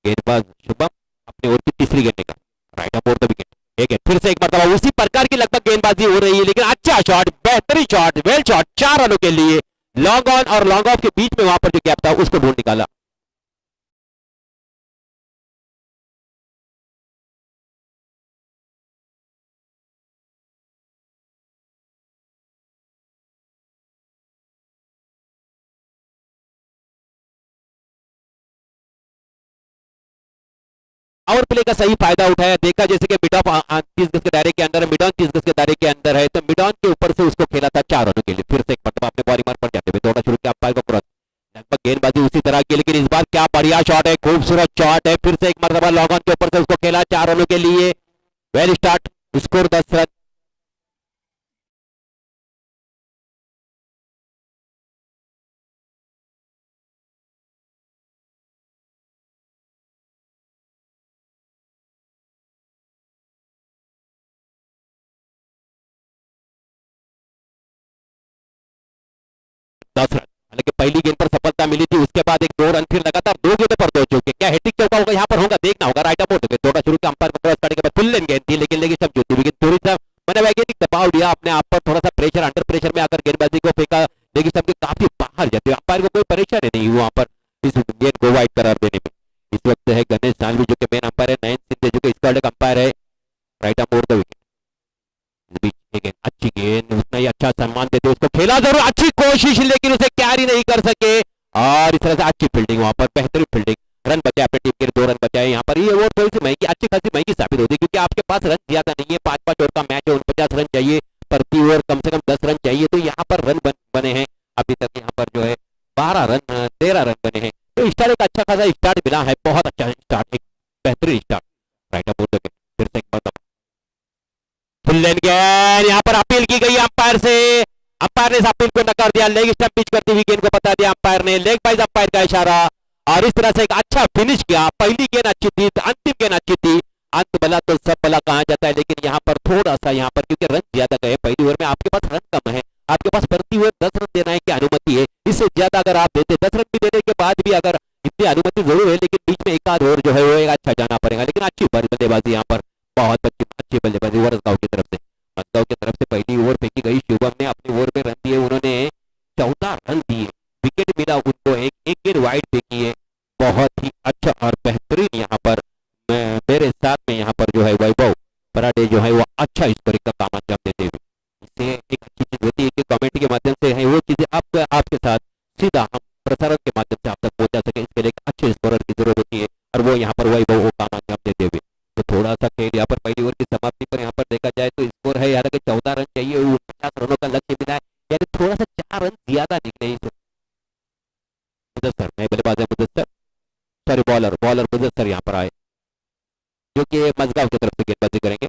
D: गेंदबाज शुभम अपने ओर की तीसरी गेंद का राइट अप द विकेट, ठीक है, फिर से एक मरतबा उसी प्रकार की लगभग गेंदबाजी हो रही है, लेकिन अच्छा शॉट, बेहतरीन शॉट, वेल शॉट, 4 रनों के लिए, लॉन्ग ऑन और लॉन्ग ऑफ के बीच में वहां पर जो गैप था उसको ढूंढ निकाला। पावर प्ले का सही फायदा उठाया, देखा जैसे कि मिड ऑफ 30 गज के दायरे के अंदर है, मिड ऑन 30 गज के दायरे के अंदर है, तो मिड ऑन के ऊपर से उसको खेला था 4 रनों के लिए, फिर से एक मरतबा अपने बॉलिंग मार पर जाते हुए दौड़ना शुरू किया, अंपायर को क्रॉस, लगभग गेंदबाजी उसी तरह की, लेकिन इस बार क्या बढ़िया शॉट है, खूबसूरत शॉट है, फिर से एक मरतबा लॉन्ग ऑन के ऊपर से उसको खेला 4 रनों के लिए, वेल स्टार्ट, स्कोर 10 रन। हालांकि पहली गेंद पर सफलता मिली थी, उसके बाद एक 2 रन, फिर लगातार 2 गेंदों पर 2 चौके, क्या हैट्रिक चौका होगा यहाँ पर, होगा देखना होगा, राइट अप होते दौड़ा शुरू किया, अंपायर को क्रॉस करने के बाद फुल लेन गेंद थी, लेकिन सब जो थी थोड़ी सा मैंने वैज्ञानिक दबाव दिया अपने आप पर, थोड़ा सा प्रेशर, अंडर प्रेशर में आकर गेंदबाजी को फेंका, लेकिन सबके काफी बाहर जाते हुए, अंपायर को कोई परेशानी नहीं हुई वहां पर इस गेंद को वाइड करार देने में। इस वक्त है गणेश सालवी जो कि मेन अंपायर है, नयन सिंधे जो कि स्क्वाड अंपायर है, right up over the wicket, अच्छी गेंद, उतना ही अच्छा सम्मान देते उसको खेला जरूर, अच्छी कोशिश, लेकिन उसे कैरी नहीं कर सके, और इस तरह से अच्छी फील्डिंग वहां पर, बेहतरीन फील्डिंग, रन बचे अपनी टीम के लिए, 2 रन बचाए यहाँ पर, ये ओवर थोड़ी सी महंगी, अच्छी खासी महंगी साबित होती है, क्योंकि आपके पास रन ज्यादा नहीं है, 5-5 ओवर का मैच है, 49 रन चाहिए प्रति ओवर, कम से कम 10 रन चाहिए, तो यहाँ पर रन बने हैं अभी तक, यहाँ पर जो है 13 रन बने हैं, तो स्टार्ट एक अच्छा खासा स्टार्ट मिला है, बहुत अच्छा स्टार्ट, एक बेहतरीन स्टार्ट, राइट अप फिर से फुल लेन गेंद, यहाँ पर अपील की गई अंपायर से, अंपायर ने इस अपील को नकार दिया, लेग स्टंप पिच करती हुई गेंद को बता दिया अंपायर ने, लेग बाइज अंपायर का इशारा, और इस तरह से एक अच्छा फिनिश किया, पहली गेंद अच्छी थी, अंतिम गेंद अच्छी थी, अंत भला तो सब भला कहा जाता है, लेकिन यहाँ पर थोड़ा सा, यहाँ पर क्योंकि रन ज्यादा गए पहली ओवर में, आपके पास रन कम है, आपके पास प्रति ओवर 10 रन देना है की अनुमति है, इससे ज्यादा अगर आप देते, 10 रन भी देने के बाद भी अगर इतनी अनुमति जरूर है, लेकिन बीच में एक आध ओवर जो है वो अच्छा जाना पड़ेगा, लेकिन अच्छी बल्लेबाजी यहाँ पर, बहुत अच्छी बल्लेबाजी वर्सगांव की तरफ से, मजगांव की तरफ से पहली ओवर फेंकी गई, शुभम ने अपने ओवर में रन दिए, उन्होंने 14 रन दिए, विकेट वाइड फेंकी है, बहुत ही अच्छा और बेहतरीन यहाँ पर मेरे साथ में यहाँ पर जो है वैभव पराडे जो है वो अच्छा स्कोरिंग का काम अंजाम देते हुए, इससे एक अच्छी चीज होती है कि कमेंट के माध्यम से है वो चीजें आपके साथ सीधा हम प्रसारण के माध्यम से आप तक पहुंचा सके, इसके लिए एक अच्छे स्कोरर की जरूरत होती है और वो यहाँ पर वैभव वो काम अंजाम देते हुए। तो थोड़ा सा खेल यहाँ पर पहली ओवर की समाप्ति पर यहाँ पर देखा जाए तो स्कोर है यार 14 रन चाहिए, 49 रनों का लक्ष्य मिला है, यानी थोड़ा सा 4 रन ज्यादा निकले। मुदस्सर नए बल्लेबाज है, मुदस्सर सॉरी बॉलर मुदस्सर यहाँ पर आए जो कि मजगांव की तरफ से गेंदबाजी करेंगे,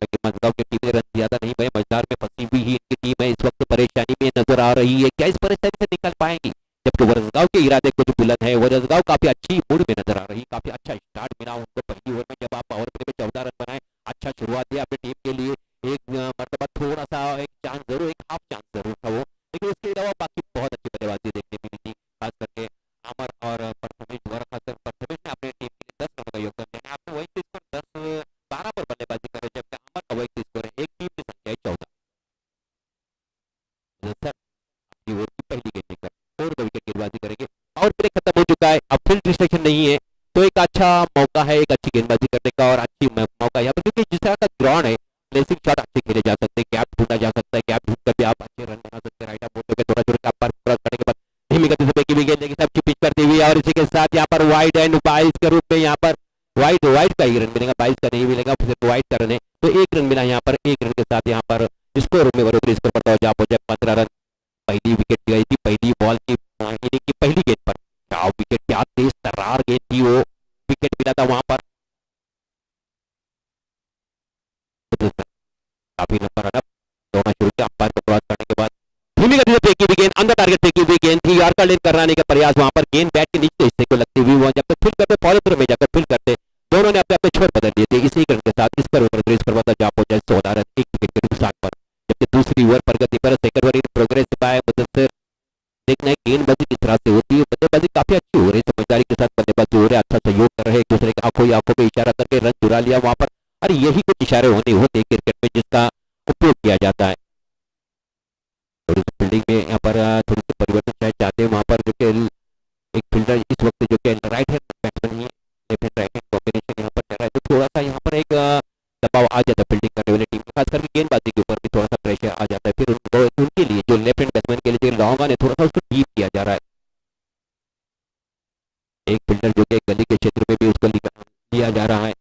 D: लेकिन मजगांव की टीम ने रन ज्यादा नहीं बने, मझदार में फंसी हुई ही इनकी टीम है, इस वक्त परेशानी में नजर आ रही है, क्या इस परेशानी से निकल पाएंगी? जबकि वरसगांव के इरादे कुछ बुलंद है, वरसगांव काफी अच्छी मूड में नजर आ रही, काफी अच्छा स्टार्ट मिला उनको पहली ओवर में, जब आप पावर प्ले में 14 रन बनाए, अच्छा शुरुआत दिया अपनी टीम के लिए, एक मरतबा थोड़ा सा एक चांस जरूर, एक हाफ चांस जरूर था वो, लेकिन उसके अलावा बाकी बहुत अच्छी बल्लेबाजी देखने मिली थी, खास करके अमर और प्रथमेश द्वारा, खासकर प्रथमेश ने अपने टीम के लिए 10 रनों का योगदान दिया, आपने वही स्कोर 10-12 पर बल्लेबाजी करे, जबकि अमर का वही स्कोर है, एक टीम की संख्या है 14। पहली गेंद लेकर और विकेट गेंदबाजी करेंगे, और ब्रेक खत्म हो चुका है, अब फील्ड रिस्ट्रिक्शन नहीं है, तो एक अच्छा मौका है एक अच्छी गेंदबाजी करने का और अच्छी मौका यहाँ पर, क्योंकि जिस तरह का ग्राउंड है प्लेसिंग शॉट अच्छे खेले जा सकते हैं, गैप ढूंढा जा सकता है, गैप ढूंढ कर भी आप अच्छे रन बना सकते हैं, राइट अप होते हुए थोड़ा थोड़ा पर क्रॉस करने के बाद धीमी गति से फेंकी हुई गेंद सब पिच करती हुई, और इसी के साथ यहाँ पर वाइड एंड 22 के रूप में यहाँ पर वाइड का ही रन मिलेगा, 22 का नहीं मिलेगा, सिर्फ वाइड का रन है, तो एक रन मिला यहाँ पर, एक रन के साथ यहाँ पर स्कोर में बरोबर स्कोर पर जा पहुंचे 15 रन। पहली विकेट गई थी पहली बॉल की इनिंग की पहली गेंद पर, क्या विकेट, क्या तेज तर्रार गेंद थी, वो विकेट मिला था वहां पर, काफी नंबर रन दौड़ना शुरू किया, अंपायर को क्रॉस करने के बाद धीमी गति से फेंकी हुई गेंद, अंदर टारगेट फेंकी हुई गेंद थी, यॉर्कर लेन कराने का प्रयास, वहां पर गेंद बैट के नीचे हिस्से को लगती हुई, वहां जब तक फील्ड करते फॉलो थ्रू में जाकर फील्ड करते, दोनों ने अपने अपने छोर बदल लिए थे, इसी रन के साथ इस पर जा पहुंचा 14 रन एक विकेट के नुकसान पर, जबकि दूसरी ओवर प्रगति पर second over in progress by Mudassir, देखना है गेंदबाजी किस तरह से होती है, बल्लेबाजी काफी अच्छी हो रही है, समझदारी के साथ बल्लेबाजी हो रहे हैं, अच्छा सहयोग कर रहे हैं, एक दूसरे के आंखों पे इशारा करके रन चुरा लिया वहां पर, और यही कुछ इशारे होते क्रिकेट में जिसका उपयोग किया जाता है। थोड़ी सी फील्डिंग में यहाँ पर थोड़ी सी परिवर्तन शायद चाहते हैं वहां पर, जो कि एक फील्डर इस वक्त जो कि राइट हैंड बैट्समैन ही है, left hand right hand combination यहाँ पर चल रहा है, तो थोड़ा सा यहाँ पर एक दबाव आ जाता है फील्डिंग करने वाली टीम, खास करके गेंदबाजी के ऊपर भी थोड़ा सा प्रेशर आ जाता है, फिर उनके लिए जो लेफ्ट हैंड बैट्समैन के लिए लॉन्ग ऑन है थोड़ा सा उसको डीप किया जा रहा है, एक फील्डर जो कि गली के क्षेत्र में भी उसको लिया जा रहा है,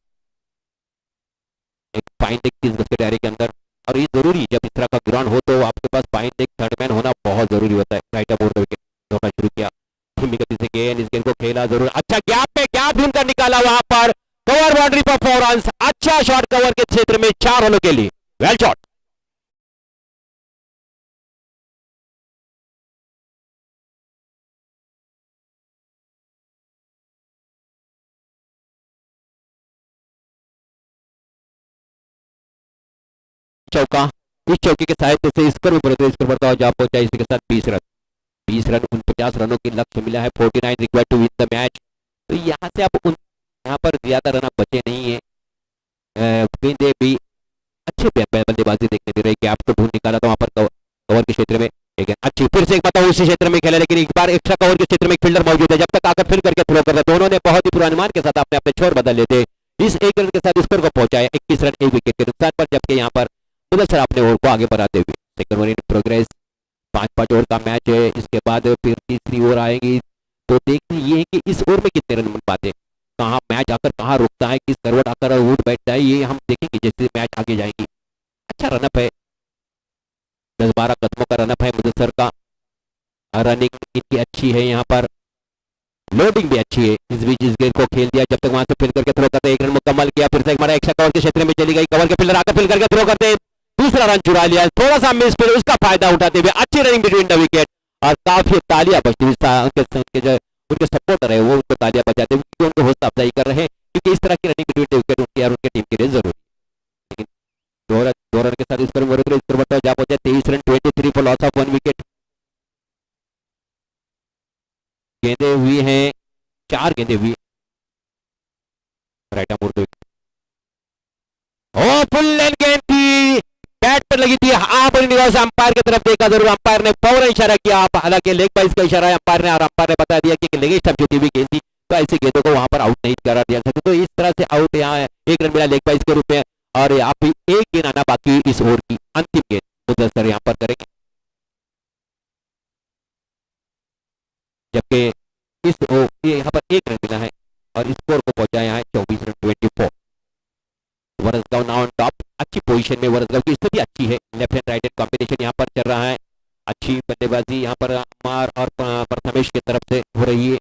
D: एक फाइन लेग 30 गज के दायरे के अंदर, और ये जरूरी जब इस तरह का ग्राउंड हो तो आपके पास फाइन लेग थर्ड मैन होना बहुत जरूरी होता है। राइट अप ओवर विकेट धोखा शुरू किया, धीमी गति से गेंद, इस गेंद को खेला जरूर, अच्छा गैप ढूंढ कर निकाला वहां पर, कवर बाउंड्री पर 4 रन, अच्छा शॉट कवर के क्षेत्र में 4 रनों के लिए, वेल शॉट। चौका, इस चौके के सहायता से स्कोर में स्कोर बढ़ता जा पहुंचा, इसके साथ 20 रन 49 रनों की लक्ष्य मिला है, 49 required to win the match, तो यहाँ से अब यहाँ पर ज्यादा रन बचे नहीं है, गेंदे भी अच्छे बल्लेबाजी देखने दे रही, गैप को ढूंढ निकाला था वहां पर कवर के क्षेत्र में, लेकिन अच्छी फिर से एक बताओ उसी क्षेत्र में खेला, लेकिन एक बार एक्स्ट्रा कवर के क्षेत्र में फील्डर मौजूद है, जब तक आकर फिल करके थ्रो करता, दोनों ने बहुत ही पूर्वानुमान के साथ अपने अपने छोर बदल लेते, इस एक रन के साथ स्कोर को पहुंचाया 21 रन एक विकेट के नुकसान पर, जबकि यहाँ पर मुदस्सिर अपने ओवर को आगे बढ़ाते हुए, second over in progress, 5-5 over का मैच है, इसके बाद फिर तीसरी ओवर आएगी, तो देखना ये है कि इस ओवर में कितने रन बन पाते, कहाँ मैच आकर कहाँ रुकता है, किस करवट आकर उठ बैठता है, ये हम देखेंगे जैसे मैच आगे जाएगी। अच्छा रनअप है, 10-12 कदमों का रनअप है मुदस्सिर का, रनिंग इनकी अच्छी है, यहाँ पर लोडिंग भी अच्छी है, इस बीच इस गेंद को खेल दिया, जब तक वहां से फिल करके थ्रो करते, एक रन मुकम्मल किया, फिर से एक बार एक्स्ट्रा कवर के क्षेत्र में चली गई, कवर के फील्डर आकर फिल करके थ्रो करते, दूसरा रन चुरा लिया, थोड़ा सा मिस फिर उसका फायदा उठाते हुए अच्छी रनिंग बिटवीन द विकेट, और काफी तालियां बजती हुई, जो उनके सपोर्टर है वो उनको तालियां बजाते हुए, क्योंकि उनको हौसला अफजाई कर रहे हैं, क्योंकि इस तरह की रनिंग बिटवीन द विकेट उनकी और उनके टीम के लिए जरूरी है। लेकिन 2 रन के साथ इस पर जा पहुंचे 23 run 23 for loss of 1 wicket, गेंदे हुई हैं 4 गेंदे हुई, राइट आर्म फुल लेंथ गेंद थी, बैट पर लगी थी। हाँ बड़ी निगाह से अंपायर की तरफ देखा, जरूर अंपायर ने फौरन इशारा किया, हालांकि लेग बाइस का इशारा है अंपायर ने, और अंपायर ने बता दिया कि लेग स्टंप जुटी हुई गेंद थी, तो ऐसी गेंदों को वहां पर आउट नहीं करार दिया सकते। तो इस तरह से आउट यहाँ 1 रन मिला लेग बाइस के रूप में, और आप भी 1 गेंद आना बाकी इस ओवर की अंतिम गेंद मुदस्सर यहाँ पर करेंगे, जबकि यहाँ पर 1 रन मिला है और स्कोर को पहुंचाया है 24 run 24। Varasgaon now on top, अच्छी पोजीशन में, वरसगांव की स्थिति अच्छी है, left hand right hand combination यहाँ पर चल रहा है, अच्छी बल्लेबाजी यहाँ पर अमर और प्रथमेश की तरफ से हो रही है।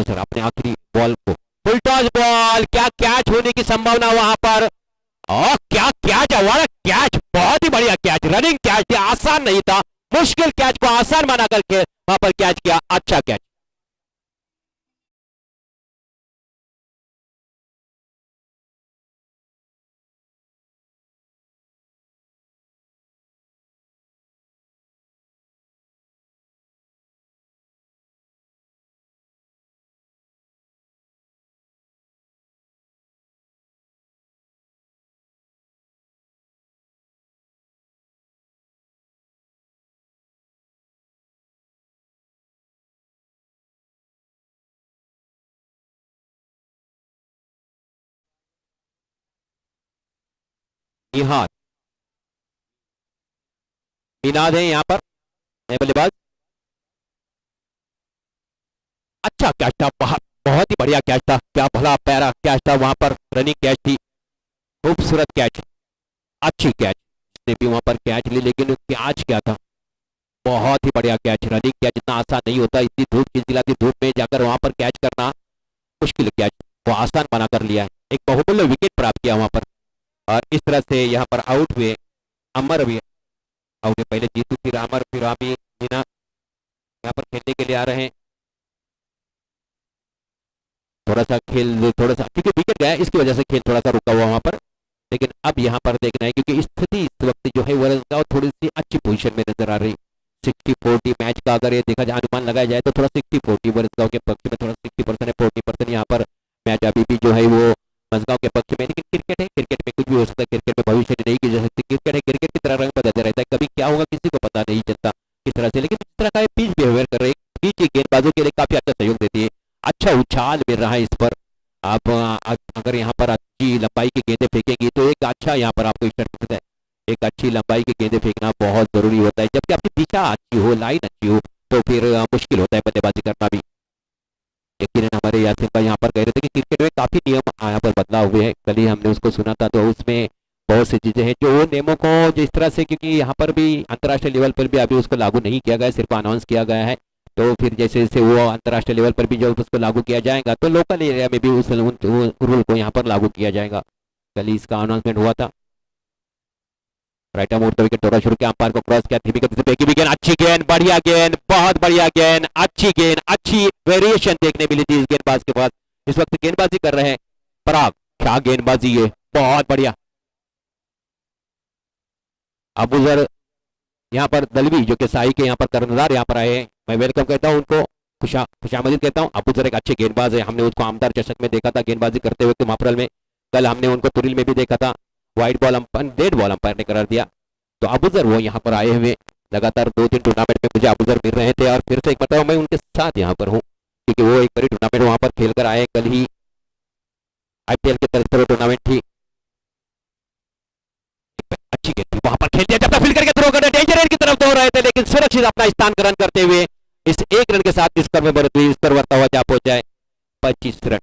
D: सर अपने आखिरी बॉल को फुल टॉस बॉल, क्या कैच होने की संभावना वहां पर, और क्या कैच, हमारा कैच बहुत ही बढ़िया कैच, रनिंग कैच थी, आसान नहीं था, मुश्किल कैच को आसान बना करके वहां पर कैच किया, अच्छा कैच। निहार निनाद है यहाँ पर नए बल्लेबाज, अच्छा कैच था, बहुत ही बढ़िया कैच था, क्या भला प्यारा कैच था वहां पर, रनिंग कैच थी, खूबसूरत कैच, अच्छी कैच, उसने भी वहां पर कैच ली, लेकिन कैच क्या था, बहुत ही बढ़िया कैच, रनिंग कैच इतना आसान नहीं होता, इतनी धूप चिलचिलाती धूप में जाकर वहां पर कैच करना मुश्किल कैच, वो आसान बना कर लिया है, एक बहुमूल्य विकेट प्राप्त किया वहां पर, और इस तरह से यहाँ पर आउट हुए अमर भी आउट हुए, पहले जीतू फिर अमर फिर आमी मीना यहाँ पर खेलने के लिए आ रहे हैं। थोड़ा सा खेल, थोड़ा सा क्योंकि विकेट गया इसकी वजह से खेल थोड़ा सा रुका हुआ वहां पर, लेकिन अब यहाँ पर देखना है क्योंकि स्थिति इस वक्त जो है वरसगांव थोड़ी सी अच्छी पोजीशन में नजर आ रही, 60-40 मैच का अगर ये देखा जाए अनुमान लगाया जाए तो थोड़ा 60-40 वरसगांव के पक्ष में, थोड़ा 60% है, 40% यहाँ पर मैच अभी भी जो है वो वरसगांव के पक्ष में, लेकिन क्रिकेट है, क्रिकेट में कुछ भी हो सकता है, क्रिकेट में भविष्य नहीं की जा सकती, क्रिकेट है, क्रिकेट की तरह रंग बदलता रहता है, कभी क्या होगा किसी को पता नहीं चलता किस तरह से, लेकिन इस तरह का पिच बिहेवियर कर रहे हैं, पिच गेंदबाजों के लिए काफी अच्छा सहयोग देती है, अच्छा उछाल मिल रहा है इस पर, आप अगर यहाँ पर अच्छी लंबाई की गेंदें फेंकेंगी तो एक अच्छा यहाँ पर आपको स्टार्ट मिलता है, एक अच्छी लंबाई की गेंदें फेंकना बहुत जरूरी होता है, जबकि आपकी दिशा अच्छी हो, लाइन अच्छी हो, तो फिर मुश्किल होता है बल्लेबाजी करना भी। यकीनन हमारे यासिर भाई यहाँ पर कह रहे थे कि क्रिकेट में काफी नियम यहाँ पर बदलाव हुए हैं, कल ही हमने उसको सुना था, तो उसमें बहुत सी चीजें हैं जो नियमों को जिस तरह से, क्योंकि यहाँ पर भी अंतर्राष्ट्रीय लेवल पर भी अभी उसको लागू नहीं किया गया, सिर्फ अनाउंस किया गया है, तो फिर जैसे जैसे वो अंतर्राष्ट्रीय लेवल पर भी जब उसको लागू किया जाएगा तो लोकल एरिया में भी उस रूल को यहाँ पर लागू किया जाएगा, कल ही इसका अनाउंसमेंट हुआ था। राइट आर्म विकेट थोड़ा शुरू किया, अंपायर को क्रॉस किया, धीमी गति से फेंकी भी गेंद, अच्छी गेंद, बढ़िया गेंद, बहुत बढ़िया गेंद, अच्छी गेंद, अच्छी वेरिएशन देखने मिली थी इस गेंदबाज के पास, इस वक्त गेंदबाजी कर रहे हैं पराग, क्या गेंदबाजी है, बहुत बढ़िया। अबूजर यहाँ पर दलवी जो कि शाही के यहाँ पर कर्णधार यहाँ पर आए हैं, मैं वेलकम कहता हूँ उनको, खुशामदीद कहता हूँ। अबूजर एक अच्छे गेंदबाज है, हमने उसको आमदार चषक में देखा था गेंदबाजी करते हुए अप्रैल में, कल हमने उनको तुरिल में भी देखा था, white ball umpire, dead ball umpire ने करार दिया, तो अबूजर वो यहाँ पर आए हुए लगातार 2-3 टूर्नामेंट में मुझे अबूजर मिल रहे थे, और फिर से एक बताओ मैं उनके साथ यहाँ पर हूँ क्योंकि वो एक बड़ी टूर्नामेंट वहां पर खेल कर आए, कल ही IPL की तरफ से टूर्नामेंट थी, अच्छी गेंद थी वहां पर खेल दिया, जब तक फील्ड करके थ्रो कर डेंजर एंड की तरफ दौड़ रहे थे, लेकिन सुरक्षित अपना स्थान ग्रहण करते हुए इस 1 रन के साथ इस स्तर बढ़ता हुआ जा पहुंचा है 25 रन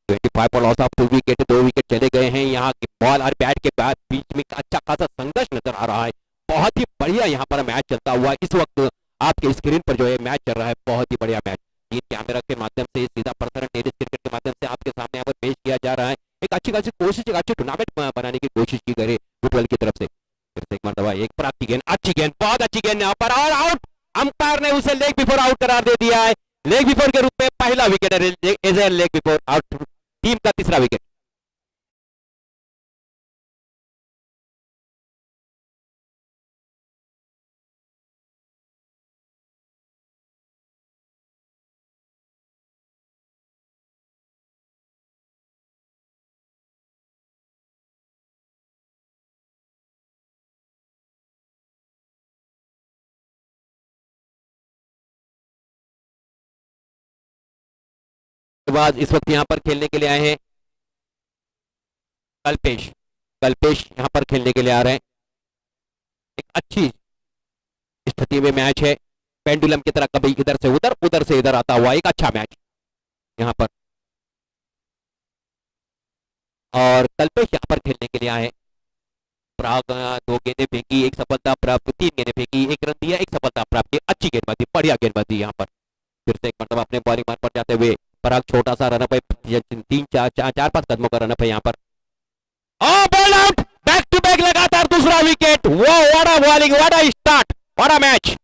D: 25 पर लॉस ऑफ 2 विकेट, 2 विकेट चले गए हैं, यहाँ की बॉल और बैट के बाद बीच में अच्छा खासा संघर्ष नजर आ रहा है, बहुत ही बढ़िया यहाँ पर मैच चलता हुआ इस वक्त आपके स्क्रीन पर जो है मैच चल रहा है, बहुत ही बढ़िया मैच, तीन कैमरा के माध्यम से सीधा प्रसारण टेनिस क्रिकेट के माध्यम से आपके सामने यहाँ पर पेश किया जा रहा है, एक अच्छी खासी कोशिश, एक अच्छी टूर्नामेंट बनाने की कोशिश की गई फुटबॉल की तरफ से, फिर से एक मरतबा एक प्राप्त की गेंद, अच्छी गेंद, बहुत अच्छी गेंद यहाँ पर, और आउट, अंपायर ने उसे लेग बिफोर आउट करार दे दिया है, लेग बिफोर के रूप में पहला wicket as a leg before out, team का तीसरा विकेट। बाद इस वक्त यहाँ पर खेलने के लिए आए हैं कल्पेश। कल्पेश यहाँ पर खेलने के लिए आ रहे हैं। एक अच्छी स्थिति में मैच है, पेंडुलम की तरह कभी इधर से इधर आता हुआ एक अच्छा मैच यहाँ पर। और कल्पेश यहाँ पर खेलने के लिए आए हैं। प्राग 2 गेंदें फेंकी, एक सफलता प्राप्त, 3 गेंदें फेंकी, 1 रन दिया, 1 सफलता प्राप्त की। अच्छी गेंदबाजी, बढ़िया गेंदबाजी यहाँ पर। फिर से एक मतलब अपने बॉलिंग मार पर जाते हुए पराग छोटा सा रनअप है, 3-4-5 कदमों का रनअप है यहाँ पर। Ball out, back to back लगातार दूसरा विकेट। वो what a bowling, what a start, what a match.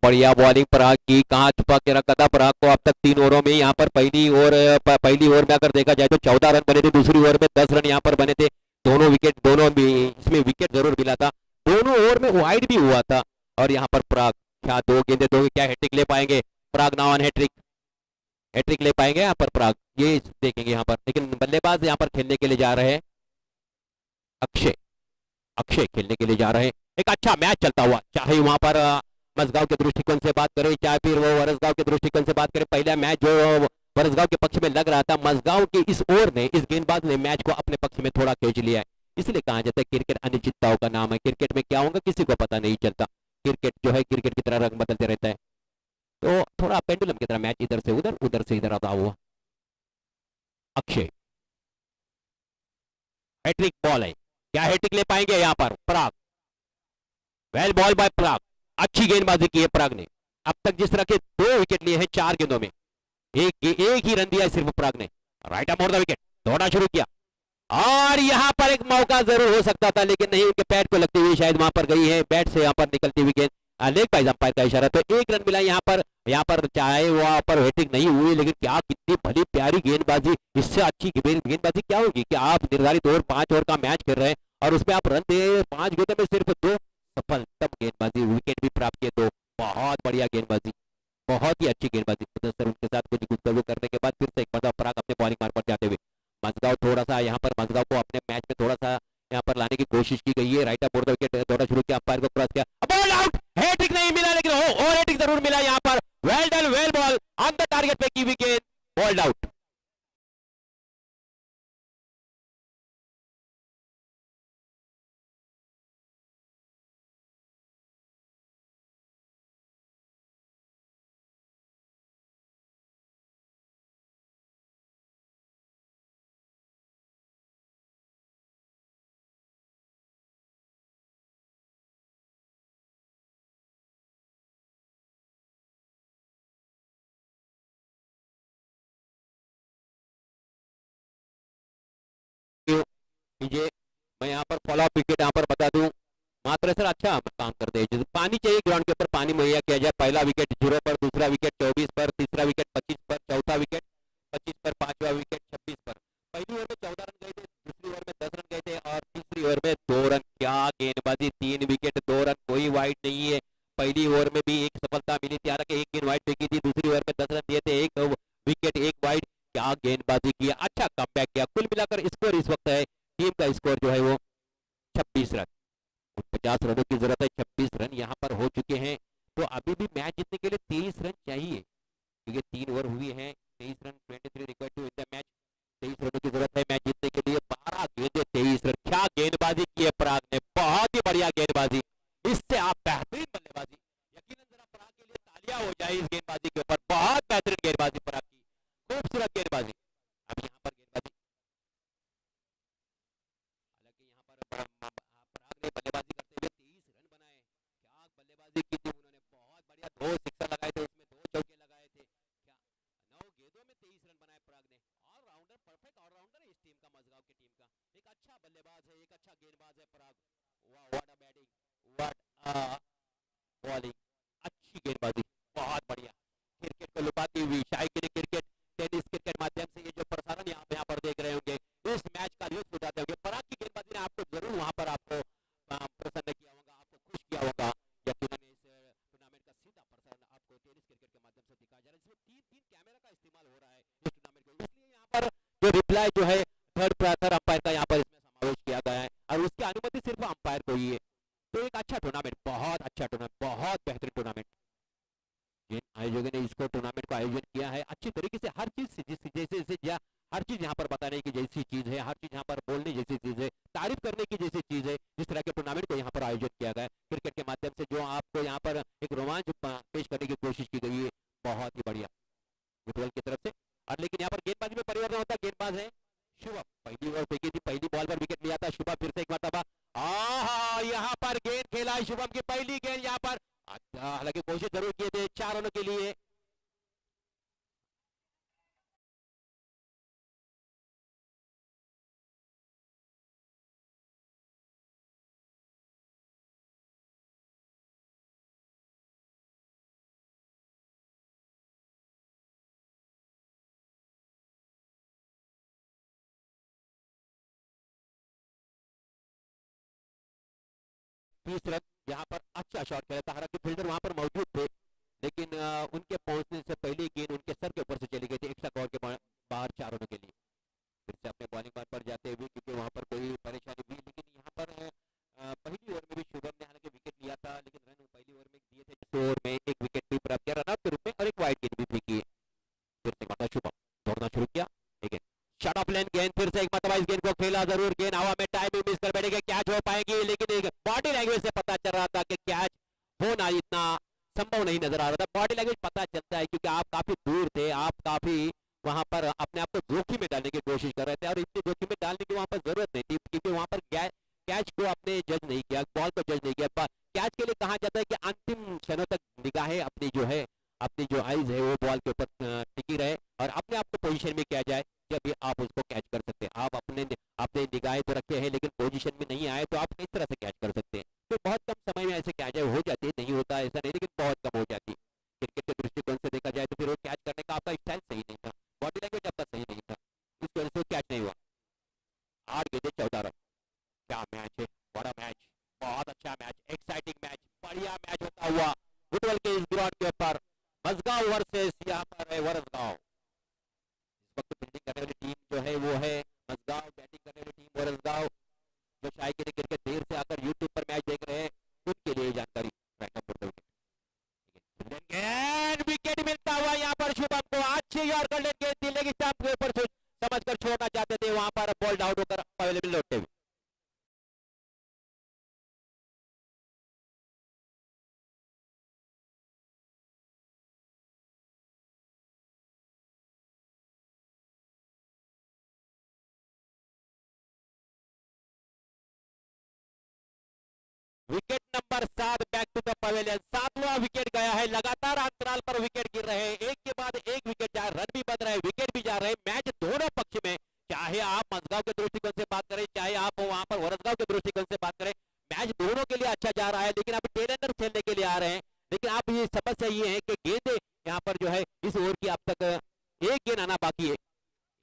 D: बढ़िया बॉलिंग पराग की, कहां छुपा के रखा था पराग को। अब तक 3 ओवरों में यहाँ पर पहली ओवर में अगर देखा जाए तो 14 रन बने थे, दूसरी ओवर में 10 रन यहाँ पर बने थे। दोनों इसमें विकेट जरूर मिला था, दोनों ओवर में वाइड भी हुआ था। और यहाँ पर पराग क्या 2 गेंदें दोगे, क्या हैट्रिक ले पाएंगे पराग? नावन हैट्रिक ले पाएंगे यहाँ पर पराग, ये देखेंगे यहाँ पर। लेकिन बल्लेबाज यहाँ पर खेलने के लिए जा रहे हैं अक्षय खेलने के लिए जा रहे हैं। एक अच्छा मैच चलता हुआ, चाहे वहां पर मजगांव के दृष्टिकोण से बात करें, चाहे फिर वो वरसगांव के दृष्टिकोण से बात करें। पहला मैच जो वरसगांव के पक्ष में लग रहा था, मजगांव के इस ओवर ने, इस गेंदबाज ने मैच को अपने पक्ष में थोड़ा खींच लिया है। इसलिए कहा जाता है क्रिकेट अनिश्चितताओं का नाम है। क्रिकेट में क्या होगा किसी को पता नहीं चलता। क्रिकेट जो है क्रिकेट की तरह रंग बदलते रहता है। तो थोड़ा पेंडुलम की तरह मैच इधर से इधर आता हुआ। अक्षय, हैट्रिक बॉल है, क्या हैट्रिक ले पाएंगे यहाँ पर पराग? वेल बॉल बाय पराग, अच्छी गेंदबाजी की है पराग ने। अब तक जिस तरह के 2 विकेट लिए हैं 4 गेंदों में, एक ही रन दिया है सिर्फ पराग ने। Right up over the wicket, दौड़ना शुरू किया और यहां पर एक मौका जरूर हो सकता था, लेकिन नहीं, उनके पैड को लगती हुई शायद वहां पर गई है, बैट से यहां पर निकलती हुई गेंद। लेग बाइज अंपायर का इशारा, तो 1 रन मिला यहाँ पर चाहे वहां पर हैट्रिक नहीं हुई, लेकिन क्या कितनी भली प्यारी गेंदबाजी। इससे अच्छी गेंदबाजी क्या होगी कि आप निर्धारित ओवर 5 ओवर का मैच खेल रहे हैं और उसमें आप रन दे 5 गेंदों में सिर्फ 2 सफल, तब गेंदबाजी, विकेट भी प्राप्त किए 2। बहुत बढ़िया गेंदबाजी, बहुत ही अच्छी गेंदबाजी। सर उनके साथ कुछ गुफ्तगू करने के बाद फिर से एक बार पराग अपने बॉलिंग मार्ग पर जाते हुए, मजगांव थोड़ा सा यहाँ पर मजगांव को अपने मैच में थोड़ा सा यहाँ पर लाने की कोशिश की गई है। Right up over the wicket, दौड़ा शुरू किया, अंपायर को क्रॉस किया, बॉल आउट। हैट्रिक नहीं मिला, लेकिन ओवर हैट्रिक जरूर मिला यहाँ पर। Well done, well ball on the target पे की विकेट, बॉल्ड आउट। मैं यहाँ पर फॉलो अप विकेट यहाँ पर बता दूं, मात्र सर अच्छा काम करते हैं। पानी चाहिए ग्राउंड के ऊपर, पानी मुहैया किया जाए। पहला विकेट 0 पर, दूसरा विकेट 24 पर, तीसरा विकेट 25 पर, चौथा विकेट 25 पर, पांचवा विकेट 26 पर। पहली ओवर में 14 रन गए थे, दूसरी ओवर में 10 रन गए थे और तीसरी ओवर में 2 रन। क्या गेंदबाजी, 3 विकेट 2 रन, कोई वाइड नहीं है। पहली ओवर में भी एक सफलता मिली थी, हालांकि 1 गेंद वाइड फेंकी थी। दूसरी ओवर में 10 रन दिए थे, 1 विकेट 1 वाइड। क्या गेंदबाजी किया, अच्छा कमबैक किया। कुल मिलाकर स्कोर इस वक्त है, टीम का स्कोर जो है वो 26 रन। 50 रनों की जरूरत है, 26 रन यहाँ पर हो चुके हैं। तो अभी भी मैच जीतने के लिए 23 रन चाहिए, क्योंकि 3 ओवर हुए हैं। 23 run, 23 required to win the match. 23 रनों की जरूरत है मैच जीतने के लिए। 12 गेंदें 23 रन। क्या गेंदबाजी की है पराग ने, बहुत ही बढ़िया गेंदबाजी। इससे आप बेहतरीन बल्लेबाजी, यकीनन जरा पराग के लिए तालियां हो जाए इस गेंदबाजी के ऊपर। बहुत बेहतरीन गेंदबाजी पराग की, खूबसूरत गेंदबाजी। अब यहाँ पर गेंदबाजी, हालांकि यहाँ पर पराग ने बल्लेबाजी करते हुए 23 रन बनाए। क्या बल्लेबाजी की थी उन्होंने, बहुत बढ़िया। 2 सिक्सर लगाए थे, उसमें 2 चौके लगाए थे। क्या 9 गेंदों में 23 रन बनाए पराग ने। ऑलराउंडर, परफेक्ट ऑलराउंडर है इस टीम का, मजगांव की टीम का। एक अच्छा बल्लेबाज है, एक अच्छा गेंदबाज है पराग। वाह, what a batting, what a bowling, अच्छी गेंदबाजी, बहुत बढ़िया। क्रिकेट को लुभाती हुई शायकीन क्रिकेट, टेनिस क्रिकेट माध्यम से अच्छा टूर्नामेंट, बहुत अच्छा टूर्नामेंट, बहुत बेहतरीन टूर्नामेंट। जिन आयोजकों ने इसको टूर्नामेंट को आयोजन किया है अच्छी तरीके से, हर चीज जैसे हर चीज यहाँ पर बताने की जैसी चीज है, हर चीज यहाँ पर बोलने जैसी चीज है, तारीफ करने की जैसी चीज है, जिस तरह के टूर्नामेंट को यहाँ पर आयोजन किया गया है क्रिकेट के माध्यम से, जो आपको यहाँ पर एक रोमांच पेश करने की कोशिश की गई है, बहुत ही बढ़िया फुटबॉल की तरफ से। और लेकिन यहाँ पर गेंदबाजी में परिवर्तन होता है, गेंदबाज है शुभम, पहली ओवर फेंकी थी, पहली बॉल पर विकेट लिया था शुभम, फिर से एक मरतबा यहाँ पर गेंद खेला है शुभम की पहली गेंद यहाँ पर, हालांकि कोशिश जरूर किए थे 4 रनों के लिए। तीस रन यहाँ पर अच्छा शॉट खेला था, हालांकि फील्डर वहां पर मौजूद थे, लेकिन उनके पहुंचने से पहले गेंद उनके सर के ऊपर से चली गई थी एक्स्ट्रा कवर के बाहर 4 रनों के लिए। फिर से अपने बॉलिंग मान पर जाते हुए, क्योंकि वहां पर कोई परेशानी हुई, लेकिन यहाँ पर पहली ओवर में भी शुभम ने हालांकि विकेट लिया था, लेकिन रन पहली ओवर में दिए थे, दूसरी ओवर में एक विकेट भी प्राप्त किया रन आउट के रूप में और एक वाइड गेंद भी फेंकी है। फिर से माता शुभम दौड़ना शुरू किया, लेकिन शॉट ऑफ लेन गेंद, फिर से एक मरतबा इस गेंद को खेला जरूर, गेंद हवा में टाइमिंग मिस कर बैठेगा, कैच हो पाएगी, लेकिन एक बॉडी लैंग्वेज से पता चल रहा था कि कैच होना इतना संभव नहीं नजर आ रहा था। बॉडी लैंग्वेज पता चलता है, क्योंकि आप काफी दूर थे, आप काफी वहां पर अपने आप को जोखिम में डालने की कोशिश कर रहे थे, और इतनी जोखिम में डालने की वहां पर जरूरत नहीं थी, क्योंकि वहां पर कैच को आपने जज नहीं किया, बॉल को जज नहीं किया। कैच के लिए कहा जाता है कि अंतिम क्षणों तक निगाहें अपनी जो आइज है वो बॉल के ऊपर टिकी रहे और अपने आप को पोजीशन में किया जाए, जब भी आप उसको कैच कर सकते हैं। आप अपने निगाहें तो रखे हैं, लेकिन पोजीशन में नहीं आए तो आप किस तरह से कैच कर सकते हैं। तो बहुत कम समय में ऐसे कैच हो जाती है, नहीं होता ऐसा नहीं, लेकिन बहुत कम हो जाती है। क्रिकेट के दृष्टिकोण से देखा जाए तो फिर वो कैच करने का आपका स्टाइल सही नहीं था, बॉडी लैंग्वेज आपका सही नहीं था, इस वजह से कैच नहीं हुआ। 8 गेंदें 14 रन, क्या मैच है, बड़ा मैच, बहुत अच्छा मैच, एक्साइटिंग मैच, बढ़िया मैच होता हुआ फुटबॉल के इस ग्राउंड के ऊपर। मजगांव वर्सेस यहाँ पर है वरसगांव। इस वक्त फील्डिंग करने वाली टीम जो है वो है मजगांव, बैटिंग करने वाली टीम वरसगांव। जो शायद क्रिकेट देर से आकर यूट्यूब पर मैच देख रहे हैं उनके लिए जानकारी। विकेट मिलता हुआ यहाँ पर शुभम को, अच्छी और गोल्डन गेंद थी, लेकिन स्टंप के ऊपर समझकर छोड़ना चाहते थे, वहां पर बॉल आउट होकर अवेलेबल लौटते हुए। Wicket number 7 back to the pavilion, 7वां विकेट गया है, लगातार अंतराल पर विकेट गिर रहे हैं, एक के बाद एक विकेट जा रहे, रन भी बन रहे हैं, विकेट भी जा रहे हैं। मैच दोनों पक्ष में, चाहे आप मजगांव के दृष्टिकोण से बात करें, चाहे आप वहां पर वरसगांव के दृष्टिकोण से बात करें, मैच दोनों के लिए अच्छा जा रहा है। लेकिन अब टेल एंडर खेलने के लिए आ रहे हैं, लेकिन आप ये समस्या ये है कि गेंदे यहाँ पर जो है इस ओवर की अब तक एक गेंद आना बाकी है,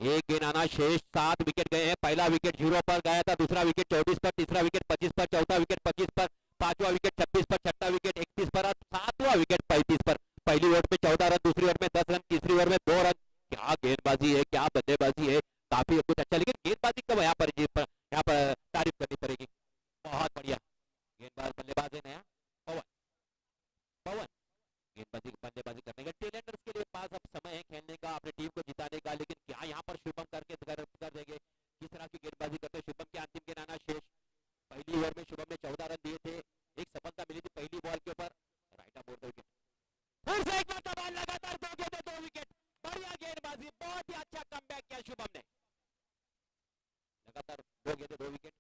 D: एक गेंद आना शेष। 7 विकेट गए हैं, पहला विकेट 0 पर गया था, दूसरा विकेट 24 पर, तीसरा विकेट 25 पर, चौथा विकेट 25 पर, पांचवा विकेट 26 पर, छठा विकेट 31 पर और 7वां विकेट 35 पर। पहली ओवर में 14 रन, दूसरी ओवर में 10 रन, तीसरी ओवर में 2 रन। क्या गेंदबाजी है, क्या बल्लेबाजी है, काफी कुछ अच्छा, लेकिन गेंदबाजी कब यहाँ पर तारीफ करनी पड़ेगी, बहुत बढ़िया गेंदबाज बल्लेबाज है नया पवन बल्लेबाजी करने का। टेलेंडर्स के लिए पास अब समय है खेलने का, अपनी टीम को जिताने का, लेकिन क्या यहाँ पर शुभम कर देंगे, किस तरह की गेंदबाजी करते हैं। शुभम के अंतिम गेंद आना शेष। पहली ओवर में शुभम ने 14 रन दिए थे, एक सफलता मिली थी पहली बॉल के ऊपर, राइट अबाउट द विकेट, फिर से एक बार लगातार 2 गेंदें 2 विकेट, बढ़िया गेंदबाजी, बहुत ही अच्छा कमबैक किया शुभम ने, लगातार 2 गेंदें 2 विकेट।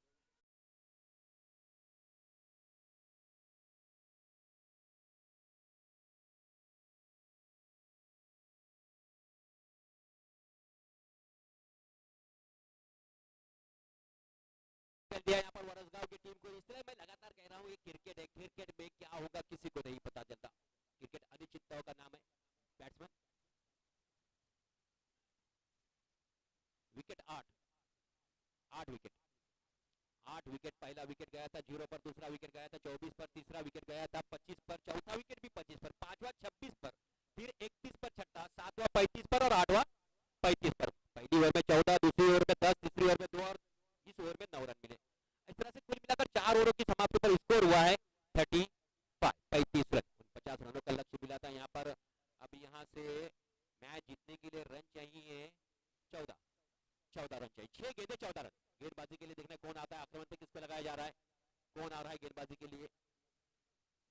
D: दिया यहाँ पर वरसगांव की टीम को। इसलिए मैं लगातार कह रहा हूँ ये क्रिकेट है, क्रिकेट में क्या होगा किसी को नहीं पता चलता। क्रिकेट अनिश्चितताओं का नाम है। Batsman wicket 8 wicket, 8 wicket. पहला विकेट गया था 0 पर, दूसरा विकेट गया था 24 पर, तीसरा विकेट गया था 25 पर, चौथा विकेट भी 25 पर, पांचवा 26 पर, फिर 31 पर छठा, सातवां 35 पर और 8वां 35 पर। पहली ओवर में 14, दूसरी ओवर में 10, तीसरी ओवर में 2 और इस ओवर में 9 रन मिले। इस तरह से कुल मिलाकर 4 ओवरों की समाप्ति पर स्कोर हुआ है 35 रन, 50 रनों का लक्ष्य मिला था यहाँ पर। अब यहाँ से मैच जीतने के लिए रन चाहिए 14 रन चाहिए, 6 गेंदे 14 रन। गेंदबाजी के लिए देखना कौन आता है, आक्रमण पे किसको लगाया जा रहा है, कौन आ रहा है गेंदबाजी के लिए।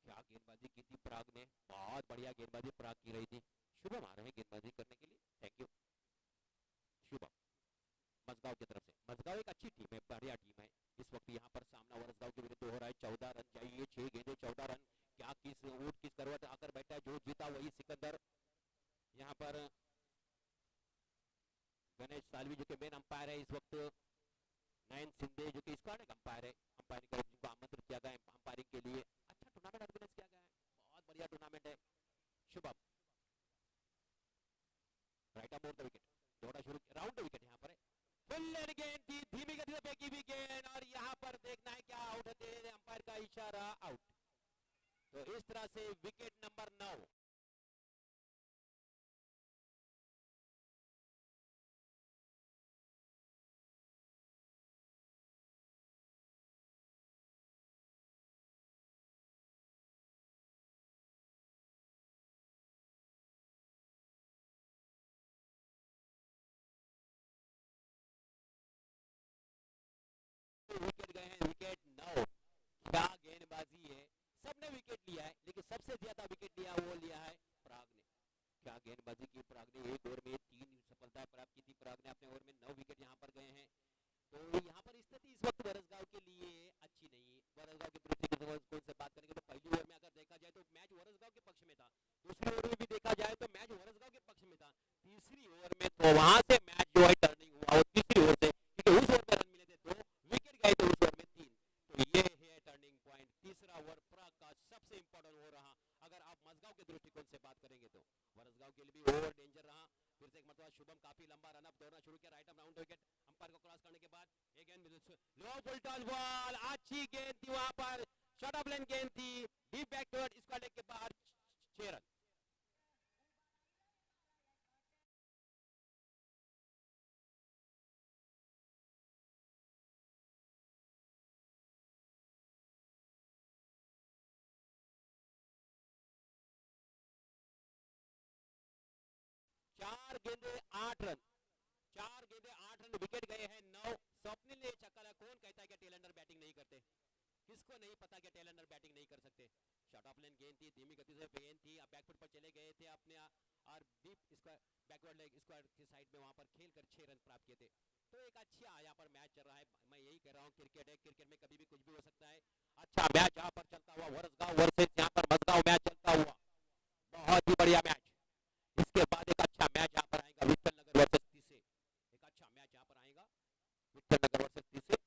D: क्या गेंदबाजी की थी पराग ने, बहुत बढ़िया गेंदबाजी पराग की रही थी। शुभम आ रहे हैं गेंदबाजी करने के लिए, थैंक यू शुभम। मजगांव की तरफ से, मजगांव एक अच्छी टीम है, बढ़िया टीम है। इस वक्त यहाँ पर सामना वरसगांव के विरुद्ध हो रहा है। 14 रन चाहिए, 6 गेंदे 14 रन। क्या किस ऊंट किस करवट आकर बैठा है, जो जीता वही सिकंदर। यहाँ पर गणेश सालवी जो कि मेन अंपायर है इस वक्त, नयन सिंधे जो कि स्क्वाड अंपायर है, अंपायरिंग करें जिनको आमंत्रित किया गया है अंपायरिंग के लिए। अच्छा टूर्नामेंट ऑर्गेनाइज किया गया है, बहुत बढ़िया टूर्नामेंट है। Shubham right of the wicket, दौड़ा शुरू राउंड विकेट यहाँ पर है। फुल गेंद थी, धीमी गति से फेंकी हुई गेंद, और यहाँ पर देखना है क्या आउट है, अंपायर का इशारा आउट। तो इस तरह से विकेट नंबर 9 विकेट गए हैं, विकेट 9। क्या गेंदबाजी है, सबने विकेट लिया है, लेकिन सबसे ज्यादा विकेट लिया वो लिया है पराग ने। क्या गेंदबाजी की पराग ने, एक ओवर में 3 सफलताएं प्राप्त की थी पराग ने, अपने ओवर में 9 विकेट यहाँ पर गए हैं। तो यहाँ पर स्थिति इस वक्त वरसगांव के लिए अच्छी नहीं है। वरसगांव की दृष्टिकोण से बात करेंगे तो पहली ओवर में अगर देखा जाए तो मैच वरसगांव के पक्ष में था, दूसरी ओवर में भी देखा जाए तो मैच वरसगांव के पक्ष में था, तीसरी ओवर में तो वहां से मैच जो है टर्निंग हुआ, और तीसरी ओवर से, क्योंकि उस ओवर में रन मिले थे 2, विकेट गए थे उस ओवर में 3। तो ये है टर्निंग पॉइंट। तीसरा ओवर पराग का सबसे इंपॉर्टेंट हो रहा, अगर आप मजगांव के दृष्टिकोण से बात करेंगे तो। वरसगांव के लिए भी ओवर डेंजर रहा। फिर से एक मतलब शुभम काफी लंबा रन अप दौड़ना शुरू किया, right of round wicket, umpire को क्रॉस करने के बाद एक गेंद लो फुल टॉस बॉल, अच्छी गेंद थी वहां पर, शॉर्ट ऑफ लेन गेंद थी, डीप बैकवर्ड, इसका लेग के बाहर 6 रन। चार गेंदे 8 रन, 4 गेंदे 8 रन, विकेट गए हैं 9। स्वप्निल ने छक्का, कौन कहता है कि टेलंडर बैटिंग नहीं करते, किसको नहीं पता कि टेलंडर बैटिंग नहीं कर सकते। शॉर्ट ऑफ लेन गेंद थी, धीमी गति से गेंद थी, अब बैकफुट पर चले गए थे अपने, और deep square backward leg square की साइड में वहां पर खेलकर 6 रन प्राप्त किए थे। तो एक अच्छा यहाँ पर मैच चल रहा है। मैं यही कह रहा हूँ, क्रिकेट है, क्रिकेट में कभी भी कुछ भी हो सकता है। अच्छा मैच यहाँ पर चलता हुआ, वरसगांव वर्सेस यहाँ पर मजगांव मैच चलता हुआ, बहुत ही बढ़िया मैच। इसके बाद एक अच्छा मैच यहाँ पर आएगा, विठल नगर वर्सेस तीसे, एक अच्छा मैच यहाँ पर आएगा, विठल नगर वर्सेस तीसे।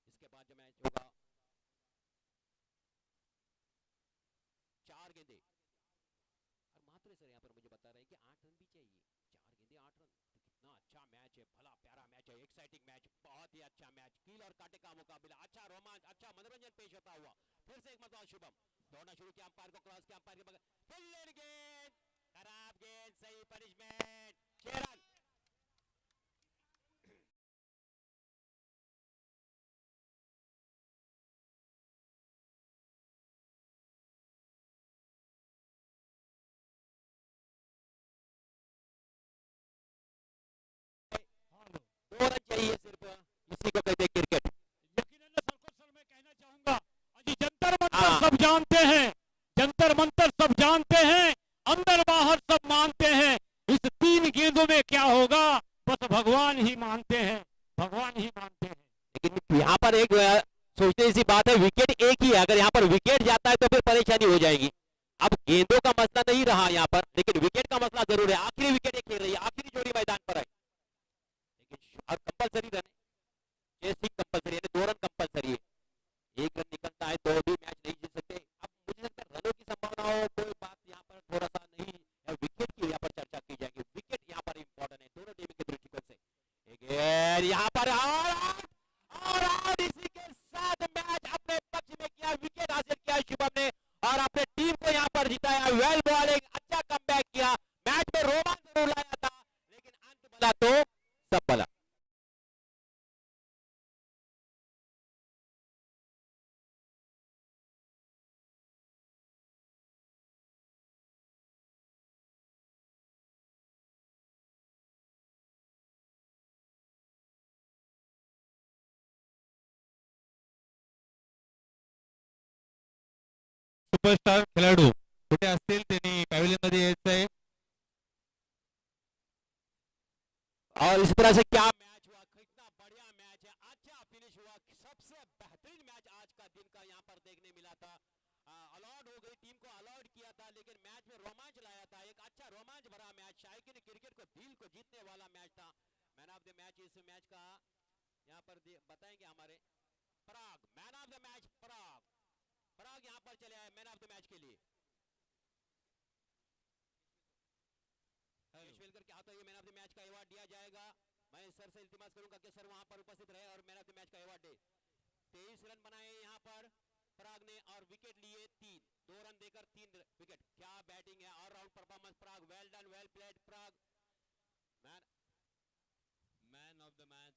D: इसके बाद जो मैच होगा 4 गेंदे, और मात्र सर यहाँ पर मुझे बता रहे हैं कि 8 रन भी चाहिए, 4 गेंदे 8 रन। तो कितना अच्छा मैच है, भला प्यारा मैच है, एक्साइटिंग मैच, बहुत ही अच्छा मैच, कील और कांटे का मुकाबला, अच्छा रोमांच, अच्छा मनोरंजन पेश होता हुआ। फिर से एक मतलब शुभम दौड़ना शुरू किया, अंपायर को क्रॉस किया, अंपायर के बगल फिल्डर गेंद, खराब गेंद, सही पनिशमेंट, 6 रन। दो रन चाहिए सिर्फ, इसी को कहते हैं क्रिकेट।
C: यकीनन सर मैं कहना चाहूंगा, अजी जंतर मंतर सब जानते हैं, जंतर मंतर सब जानते हैं, अंदर बाहर सब मानते हैं, इस 3 गेंदों में क्या होगा बस भगवान ही मानते हैं, भगवान ही मानते हैं।
D: लेकिन यहाँ पर एक सोचने सी बात है, विकेट एक ही है, अगर यहाँ पर विकेट जाता है तो फिर परेशानी हो जाएगी। अब गेंदों का मसला नहीं रहा यहाँ पर, लेकिन विकेट का मसला जरूर है। आखिरी विकेट एक खेल रही है, आखिरी जोड़ी मैदान पर है, लेकिन और कंपलसरी रन है, चेसिंग कंपलसरी है, 2 रन कंपलसरी है, 1 रन निकलता है तो भी मैच नहीं जीत सकते। अब मुझे लगता है रनों की संभावना हो कोई बात यहाँ पर थोड़ा सा नहीं, विकेट की यहाँ पर चर्चा की जाएगी, विकेट यहाँ पर इंपॉर्टेंट है दोनों टीम के दृष्टिकोण से। यहाँ पर और इसी के साथ मैच अपने पक्ष में किया, विकेट हासिल किया शुभम ने, और अपने टीम को यहाँ पर जिताया। वेल बॉलिंग, अच्छा कमबैक किया, मैच में रोमांच जरूर लाया था, लेकिन अंत भला तो सब भला।
B: सुपरस्टार खेळाडू कुठे असतील त्यांनी पॅव्हिलियन मध्ये यायचं आहे.
D: और इस तरह से क्या मैच हुआ, कितना बढ़िया मैच है, अच्छा फिनिश हुआ, सबसे बेहतरीन मैच आज का दिन का यहाँ पर देखने मिला था. अलॉट हो गई, टीम को अलॉट किया था, लेकिन मैच में रोमांच लाया था, एक अच्छा रोमांच भरा मैच, शायकीन क्रिकेट को दिल को जीतने वाला मैच था. मैन ऑफ द मैच इस मैच का यहाँ पर बताएंगे हमारे पराग. मैन ऑफ द मैच पराग, पराग यहाँ पर चले आए मैन ऑफ द मैच के लिए. यशवेलकर क्या होता है, मैन ऑफ द मैच का अवार्ड दिया जाएगा. मैं सर से इल्तिमास करूंगा कि सर वहां पर उपस्थित रहे और मैन ऑफ द मैच का अवार्ड दे. 23 रन बनाए यहाँ पर पराग ने और विकेट लिए 3, 2 रन देकर 3 विकेट. क्या बैटिंग है, all round performance Parag, well done, well played Parag. Man
E: man of the match